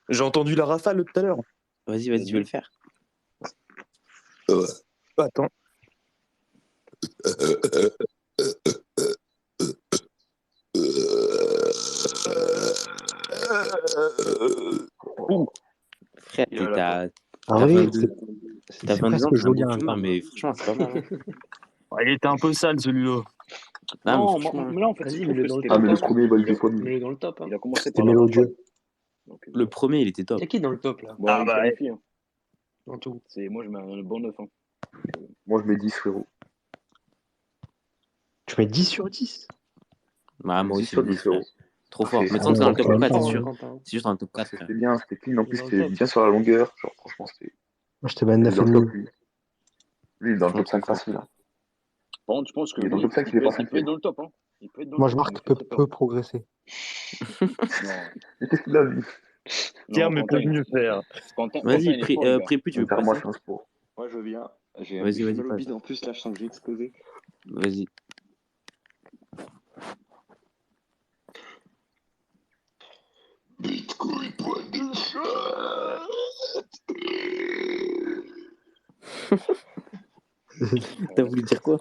J'ai entendu la rafale tout à l'heure. vas-y, tu veux le faire? Attends. Ouh. Frère, Il a la En t'as vrai, 22 c'est t'as 22 ans, presque t'es un joli bon en même fumeur, temps. mais franchement, c'est pas mal. Hein. Ah, il était un peu sale celui-là. Non, mais Non, franchement, mais là, en fait, je Vas-y, trouve mets-le que dans le c'était Ah, top. mais le le Hein. top. premier, bah, il est soigné. Mets-le dans le top. Hein. Il a commencé C'était par la rafale. mélodieux. Donc, le premier, il était top. Y'a qui dans le top là? bon, Ah il bah, qualifie. Hein. En tout. Moi, je mets un bon 9. Hein. Moi, je mets 10, frérot. Tu mets 10 sur 10. Bah, moi 10 aussi, sur 10, 10, frère. frérot. Trop fort. Mais C'est sans que c'est dans le top quand même 4, pas, c'est hein. sûr. Quentin. C'est juste dans le top 4, C'était frère. bien, c'était clean. En Il est plus, dans le c'était top. bien sur la longueur. Genre, franchement, c'était. Moi, je te mets un Il est dans le top, 9,5. lui. Lui, il est dans le Franchement, top 5 trop fort. facile. Hein. Par contre, je pense que Il est dans le lui, top 5, il est pas il peut être 5ème. dans le top. Hein. Il peut être dans le Moi, top. je Il me marque fait très peur. peut progresser. Non, Mais qu'est-ce qu'il a, lui? tiens, non, mais Quentin, peut mieux faire. Quentin, Vas-y, il est fort, les gars. Prépu, tu veux Moi, je passer? suis un sport. Ouais, je viens. J'ai Vas-y, mal au passe. bide en plus, là, je sens que j'ai explosé. Vas-y. Bitcoin, point de chat. T'as voulu dire quoi?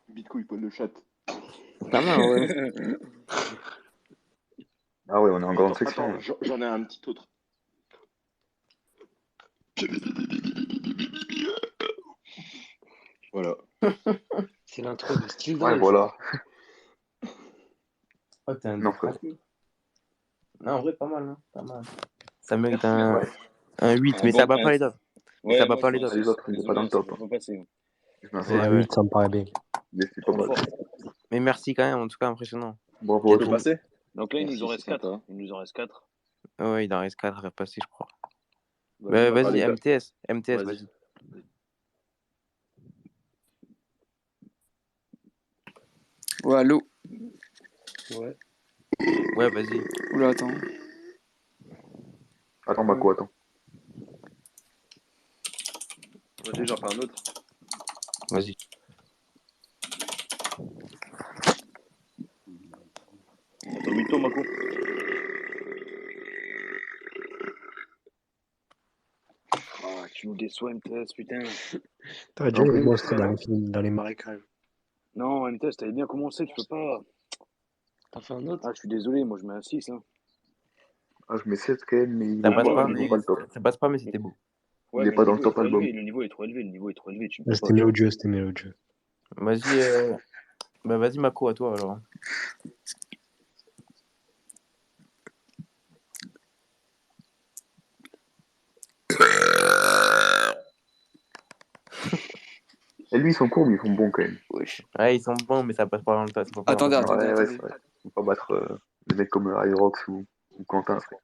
Bitcoin, point de chat. Pas mal, ouais. Ah ouais, on est en grande Attends, section. attends, Là. j'en ai un petit autre. Voilà. C'est l'intro de Steel Ouais, Drive. voilà. Oh, t'es un Non, frère. Non, en vrai, pas mal, hein. Pas mal. Ça mérite Ouais. un 8, Un mais bon ça bat pas prince. les autres. Mais Ouais, ça bat moi, pas je les mets un autres. Les 6. autres, il est pas dans le Désolé, top. ça peut pas passer. Je mets un Ouais, 7. 8, ça me paraît bien. Mais c'est pas Trop mal. fort. Mais merci quand même, en tout cas, impressionnant. Bravo à Tu peux toi. passer? Donc là, il Merci, nous en c'est reste 4. sympa. Il nous en reste 4. Ouais, il en reste 4 à faire passer, je crois. Vas-y, Vas-y, Allez, gars. MTS, vas-y. vas-y. Ouais, allô? Ouais. Ouais, vas-y. Oula, attends. Attends, Mako, attends. Vas-y, j'en fais un autre. Vas-y. Attends, 8 tours, Mako. Ah, tu nous déçois, MTS, putain. T'aurais dû les monstres dans les marécages. Non, MTS, t'avais bien commencé, tu peux pas. T'as fait un autre? Ah, je suis désolé, moi je mets un 6. Hein. Ah, je mets 7 quand même, mais il Ça vaut passe pas, pas, il vaut mais pas le top. ça passe pas, mais c'était beau. Ouais, Il est mais pas le dans le niveau est top trop album. élevé, le niveau est trop élevé, tu peux C'était pas. mélodieux, c'était mélodieux. Vas-y, bah vas-y, Mako, à toi alors. Et lui, ils sont courts, mais ils sont bons quand même. Wesh. Ouais, ils sont bons, mais ça passe pas dans le tas. Ça passe pas dans le Attendez, tas. attendez, Ouais, attendez. c'est vrai. Faut pas battre des mecs comme Irox ou Quentin, frère.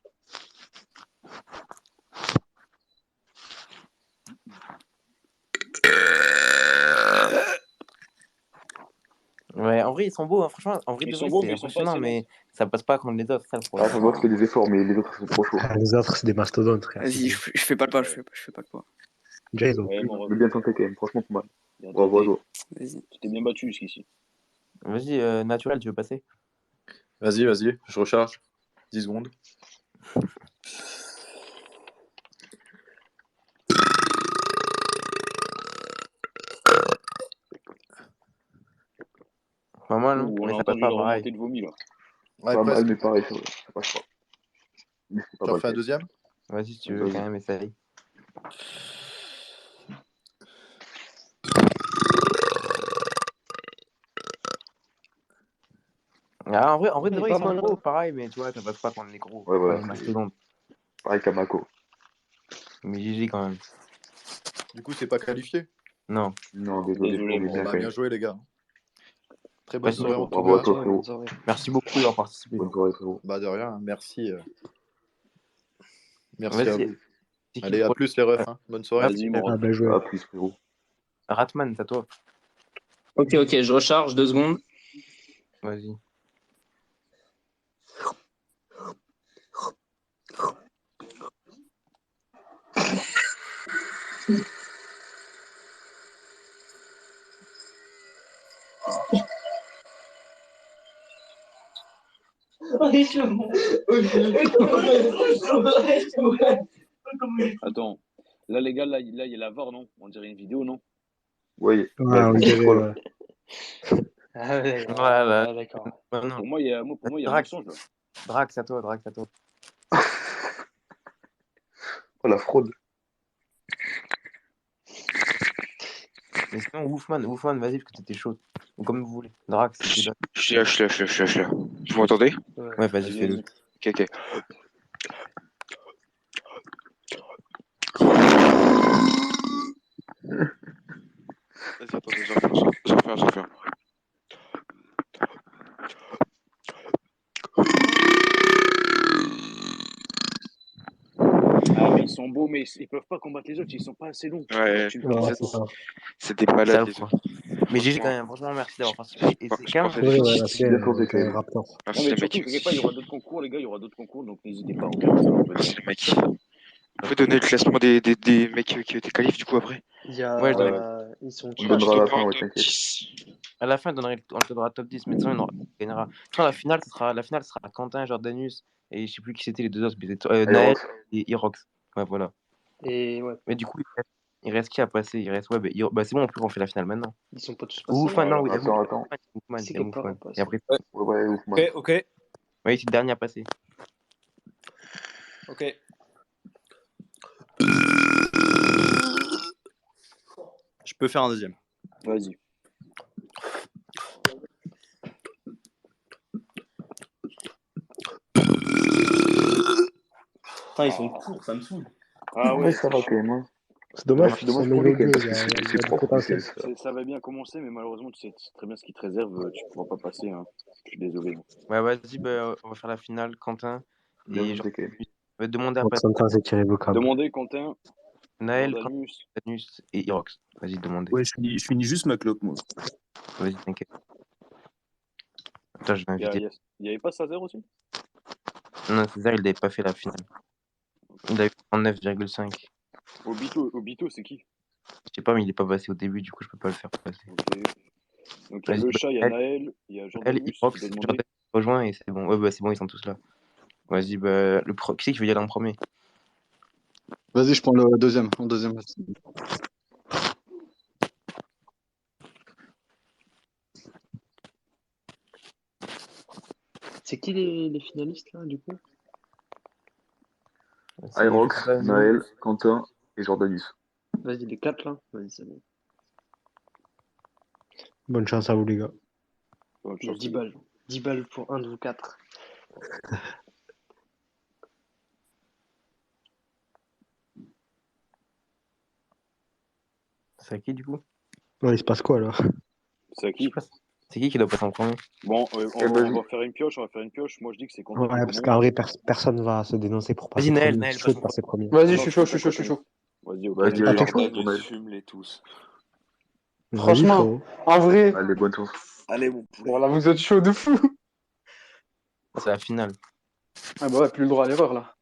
Ouais, en vrai, ils sont beaux, hein. Franchement, en vrai, Ils de sont vrai, beaux, c'est mais ils sont pas impressionnant, assez longs. mais ça passe pas contre les autres, ça le Ah, problème. ça voit que tu fais des efforts, mais les autres sont trop chauds. Ah, les autres, c'est des mastodontes, frère. Vas-y, je fais pas le pas, je fais pas le pas. Déjà, ils ont Ouais, plus. mon Mais bien tenté quand même, franchement, pas mal. bien Bravo à tenté. toi. Vas-y. Tu t'es bien battu jusqu'ici. Vas-y, Naturel, tu veux passer? Vas-y, je recharge. 10 secondes. Pas mal, hein, Ouh, on mais a ça passe entendu pas la pareil. remontée de vomi là. Ouais, Pas mal, presque. mais pareil, ça passe pas. Mais c'est pas J'en mal. fais un deuxième? Vas-y, si tu veux, Vas-y. quand même, essaye. Ah, en vrai, de Il est vrai, pas ils sont mal, gros, hein. pareil, mais tu vois, ça passe pas contre les gros, Ouais, contre voilà, les c'est mastodontes. pareil qu'à Mako. Mais GG quand même. Du coup, c'est pas qualifié? Non. Non, désolé, Désolé. on est Bon, bien bah, quand bien même. joué, les gars. Très bonne Vas-y, soirée en tout Bravo à cas. toi, Ouais, frérot. bonne soirée. merci beaucoup d'avoir participé. Bonne soirée, frérot. Bah, de rien, merci. Merci à Vas-y, vous. c'est qui Allez, le à pro- plus les refs, hein. Bonne soirée. Vas-y, mon Ah, ref. bien joué. À plus, frérot. Ratman, c'est à toi. Ok, je recharge 2 secondes. Vas-y. Attends. Là, les gars, là, il y a la VAR, non? On dirait une vidéo, non? Ouais, Ouais, on dirait. Ouais. Ah ouais, Voilà. d'accord. Non. Pour moi, il y a Drax, mensonge, là. Drax, c'est à toi, Drax, c'est à toi. Oh, la fraude. Mais sinon, Wolfman, vas-y, parce que t'étais chaud. Ou comme vous voulez. Drax, c'était là. Je suis là. Vous m'entendez? Ouais, vas-y, fais-le. Ok. Vas-y, attendez, j'en refais un. Ah, mais ils sont beaux, mais ils peuvent pas combattre les autres, ils sont pas assez longs. Ouais, Tu le Ouais, casses. c'est ça. c'est des malades, Ça, les le autres. Mais GG quand Franchement, même, franchement, merci d'avoir participé. Et c'est je quand pensais même. C'est vrai, les ouais, la filles. sienne, Bien posé, avec quand même. Raptor. Non, Merci mais les surtout, mecs. t'inquiète pas, il y aura d'autres concours, les gars, il y aura d'autres concours, donc n'hésitez pas à regarder ça. Merci les mecs. Vous pouvez donner le classement des mecs qui étaient qualifs du coup après? Il y Ouais, je a... donnerai. Ils sont On qui? donnera à la fin, Top ouais, t'inquiète. 10. À la fin, on te donnera top 10, mais de toute façon, il gagnera. Je crois que la finale sera Quentin, Jordanus, et je sais plus qui c'était les deux autres, mais Naël Aerox. et Irox. Ouais, voilà. Et ouais, Mais du coup, il reste qui à passer? Il reste. Ouais, bah, c'est bon, on fait la finale maintenant. ils sont pas tous Ou passés, là? Wolfman, non, oui, Attends. Wolfman, C'est il y a qui est pas Wolfman. repassé? Et après, Ouais, Oufman. Ok. oui, c'est le dernier à passer. Ok. Je peux faire un deuxième. Vas-y. Putain, ils sont courts, ça me saoule. Ah Ouais, ouais, ça va quand même. Hein. C'est dommage, Ouais, c'est c'est dommage un pour lui nouveau quand même, jeu, parce que il y c'est a du propre, mais potentiel. ça va bien commencer, mais malheureusement, tu sais très bien ce qui te réserve, tu pourras pas passer. Hein. Je suis désolé. Ouais, vas-y, bah, on va faire la finale, Quentin. Bien Et noté quand même. je vais demander à Donc, passer Santa, c'est irrévocable. Demandez, Quentin, Naël, Jordanus. Jordanus et Irox. Vas-y, demandez. Ouais, je finis juste ma clope, moi. Vas-y, t'inquiète. Attends, je vais inviter. Il y avait pas Sazer aussi? Non, César, il n'avait pas fait la finale. Il a eu 39,5. Obito, c'est qui? Je sais pas, mais il est pas passé au début, du coup, je peux pas le faire passer. Ok. Donc il y a Vas-y, le bah, chat, il y a Naël, il y a Naël, Jordanus, Irox, tu dois Jordan demander. rejoint et c'est bon. Ouais, bah, c'est bon, ils sont tous là. Vas-y, bah, qui c'est qui veut y aller en premier? Vas-y, je prends le deuxième. En deuxième. C'est qui les finalistes, là, du coup? Aerox, Jordanus. Naël, Quentin et Jordanus. Vas-y, les 4, là. Vas-y, c'est bon. Bonne chance à vous, les gars. Bonne Il y a chance, 10 balles. 10 balles pour un de vous 4. C'est à qui, du coup? Ouais, il se passe quoi, alors? C'est à qui? C'est qui doit passer en premier? Bon, on va faire une pioche, Moi, je dis que c'est Quentin Ouais, qui parce commence. qu'en vrai, personne va se dénoncer pour passer Vas-y, premier. Naël, C'est chaud de passer premier. Vas-y, je suis chaud. Vas-y, ok. Vas-y, t'es chaud? Jordanus, fume-les tous. Vas-y, Franchement, frérot. en vrai, Allez, bonne chance. Allez, mon poulet. voilà, vous êtes chaud de fou. C'est la finale. Ah bah ouais, plus le droit à l'erreur, là.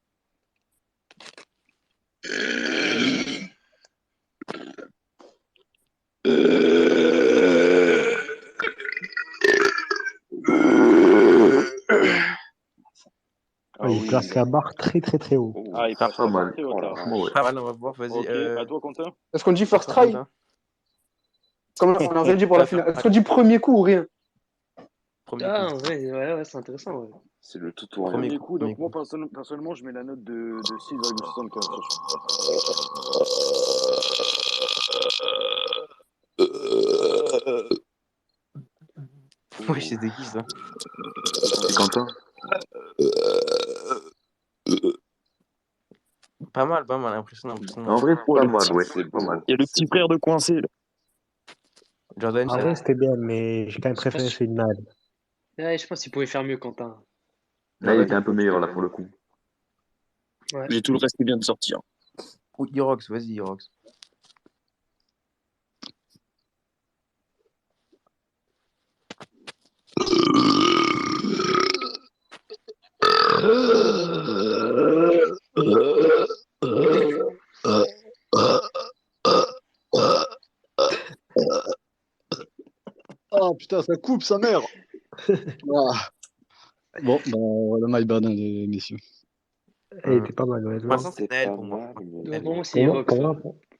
Ah, il place la barre très haut. Ah, il passe Pas la barre mal. très haut, là. Franchement, ouais. Pas mal, on va voir, vas-y. Ok, à toi, Quentin. Est-ce qu'on dit first À toi, try? Quentin. Comme on a rien dit pour la finale. Est-ce qu'on dit premier coup ou rien? Premier Ah, coup. en vrai, ouais, c'est intéressant. Ouais. C'est le tout ou rien. Premier coup, donc moi personnellement, je mets la note de 6,75. Ouais, c'était qui ça? C'est Quentin. Pas mal, impressionnant. En vrai, Oh, pas le mal, petit- ouais. C'est Pas mal. beau. Il y a le petit frère de coincé, là. Jordan, En vrai, c'était bien, mais j'ai quand même préféré celui de Naël. Ouais, je pense qu'il pouvait faire mieux, Quentin. Là, il était un peu meilleur, là, pour le coup. Ouais. J'ai tout le reste qui vient de sortir. Ou Irox, vas-y, Irox. Ah putain, ça coupe sa mère. Ah. Bon, bah voilà my bad, hein, messieurs. Elle était pas mal, honnêtement. Pour l'instant, c'est Naël pour moi. Pour moi, c'est Irox.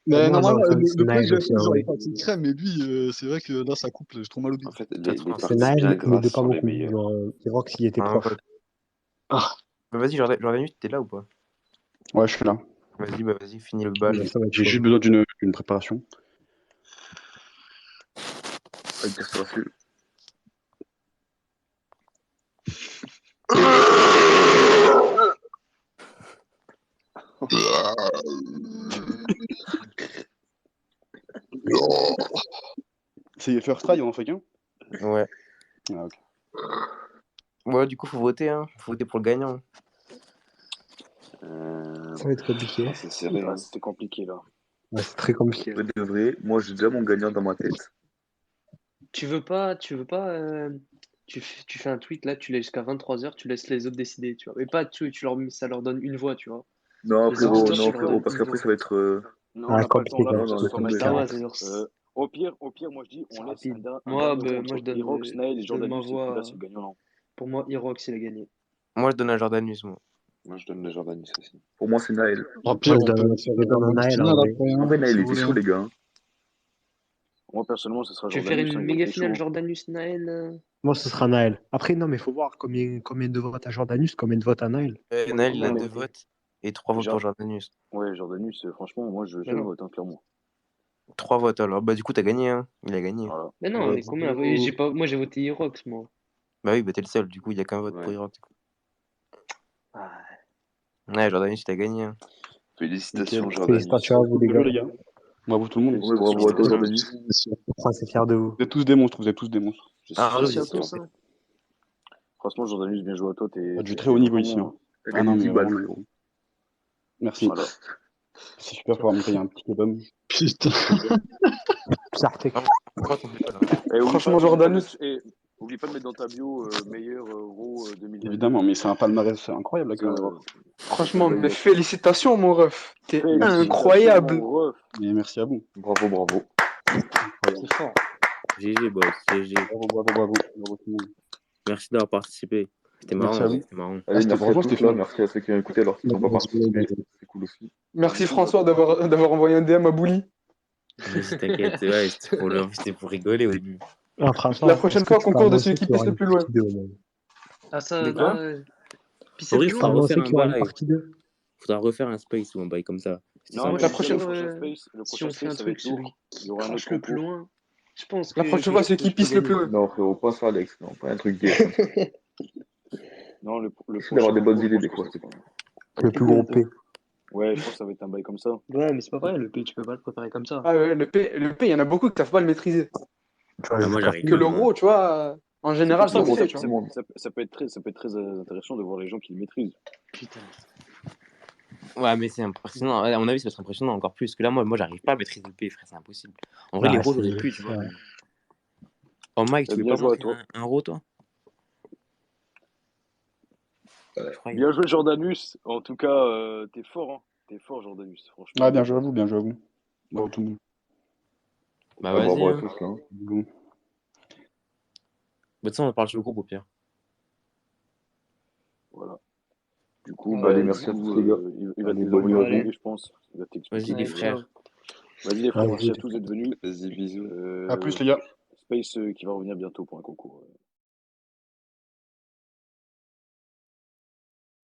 Mais moi, normalement, non, le c'est premier Naël que j'avais aussi, fait, en j'aurais vrai. pas de crème, mais lui, c'est vrai que là, ça coupe, j'ai trop mal au bide. En fait, les C'est parties bien Naël, mais de grasses pas sont les beaucoup. meilleures. Genre, Irox, il était Ah, proche. ouais. Bah, vas-y, Jordan, t'es là ou pas? Ouais, je suis là. Vas-y, finis le bal. Ça va être J'ai chaud. juste besoin d'une préparation. Avec des sorciers. C'est First Try en africain? Ouais. Ah, ok. Ouais, du coup, faut voter, hein. Faut voter pour le gagnant. Ça va être compliqué. C'est serré. Ah, c'était compliqué là. Ouais, c'est très compliqué. De vrai, moi, j'ai déjà mon gagnant dans ma tête. Tu veux pas, tu fais un tweet là, tu laisses jusqu'à 23h, tu laisses les autres décider, tu vois. Mais pas, ça leur donne une voix, tu vois. Non, Les frérot, auditeurs, tu leur donnes parce une qu'après, voix. ça va être. Non, on n'a pas le temps là, Non, faut que non, ça laisse soit tomber. Ah ouais, maîtrisé. c'est-à-dire, Au pire, moi je dis, on laisse rapide. un Moi, dernier vote moi, entre Irox, Naël et je donne ma Jordanus, et puis là, voix. c'est le gagnant. Non. Pour moi, Irox, il a gagné. Moi, je donne à Jordanus, moi. Moi, je donne le Jordanus aussi. Pour moi, c'est Naël. Au pire, Moi, on peut je faire donne à un Naël, final en vrai. après, En vrai, hein, Naël, si il vous était voulez. chaud, les gars. Hein. Moi, personnellement, ce sera Tu veux faire Jordanus, hein, une il a méga été finale chaud. Jordanus-Naël? Moi, ce sera Naël. Après, non, mais il faut voir combien de votes à Jordanus, combien de votes à Naël. Naël, il a Ouais, 2 votes et 3 votes pour Jordanus. Ouais, Jordanus, franchement, moi, je le vote, hein, clairement. 3 votes alors. Bah, du coup, t'as gagné, hein. Il a gagné. Voilà. Mais non, mais combien? Moi, j'ai voté Irox, moi. Bah oui, bah t'es le seul. Du coup, il y a qu'un vote pour Irox. Ouais, Jordanus, t'as gagné. Hein. Félicitations, Nickel. Jordanus. Félicitations à vous, les Bravo, gars. les gars. Bravo tout le monde. Ouais, bravo à toi, Jordanus. C'est fier de vous. Vous êtes tous des monstres, vous êtes tous des monstres. Ah, Merci à tous. Hein. Franchement, Jordanus, bien joué à toi. Ah, du très haut niveau ici. Hein. Ah non, mais vraiment, frérot. Merci. Voilà. C'est super pour me payer un petit kebab. Putain. Franchement, Jordanus. Et oublie pas de mettre dans ta bio meilleur Euro 2022. Évidemment, mais c'est un palmarès incroyable là, que vient d'avoir. Franchement, mais félicitations, mon ref. T'es Merci. incroyable. Et merci à vous. Bravo. C'est fort. GG, boss. GG. Bravo tout le monde. Merci d'avoir participé. C'était Merci marrant. à vous. C'était marrant. Allez, merci à franchement, tous, c'était là. fun. Merci à ceux qui ont écouté alors qu'ils n'ont pas participé. C'est cool aussi. Merci François d'avoir envoyé un DM à Bouli. Vas-y, t'inquiète. Ouais, c'était pour rigoler au début. Ah, franchement, La prochaine est-ce fois, que tu peux concours de annoncer celui qui qu'il y pisse aura le plus une loin. partie 2, même Ah, ça, De quoi pisser Faudrait plus faudra loin. refaire un qu'il y aura une bail. partie 2. Faudra refaire un space ou un bail comme ça. Non, mais la le prochaine space, si on fait un ça va truc, être lourd. celui Il y qui aura un crache autre le plus concours. loin, je pense La que prochaine fois, c'est qui je peux pisse le gagner. plus loin. Non, frérot, pas ça, Alex. Non, pas un truc gay. Non, le J'essaie d'avoir des bonnes concours, idées, je des pense fois. que c'est ça pas. Le plus gros P. Ouais, je pense que ça va être un bail comme ça. Ouais, mais c'est pas vrai, le P, tu peux pas le préparer comme ça. Ah ouais, le P, il y en a beaucoup qui savent pas le maîtriser. Tu vois, Ah, moi, j'arrive Que pas. l'euro, tu vois, en général, ça Non, se mais fait, tu vois. ça peut être très intéressant de voir les gens qui le maîtrisent. Putain. Ouais, mais c'est impressionnant. À mon avis, ça va être impressionnant encore plus. Parce que là, moi j'arrive pas à maîtriser le P, frère. C'est impossible. En vrai, les rows, j'aurais pu, tu vois. Ouais. Oh, Mike, tu veux Bien pas joué à montrer toi. un row, toi Bien joué, Jordanus. En tout cas, t'es fort, hein. T'es fort, Jordanus. Franchement. Ah, bien joué à vous, bien joué à vous. Bravo tout le monde. Bah, Ah, vas-y. bravo à Hein. tous, là. Hein. Bon. Bah, de toute façon, on parle sur le groupe au pire. Voilà. Du coup, Allez, merci à tous, les gars. Il va te Allez, les bonne envoyer nuit en à vous. privé, je pense. Il va t'expliquer. Vas-y, les frères. Vas-y, les frères, Vas-y. merci à tous d'être venus. Vas-y, bisous. À plus, les gars. Space qui va revenir bientôt pour un concours.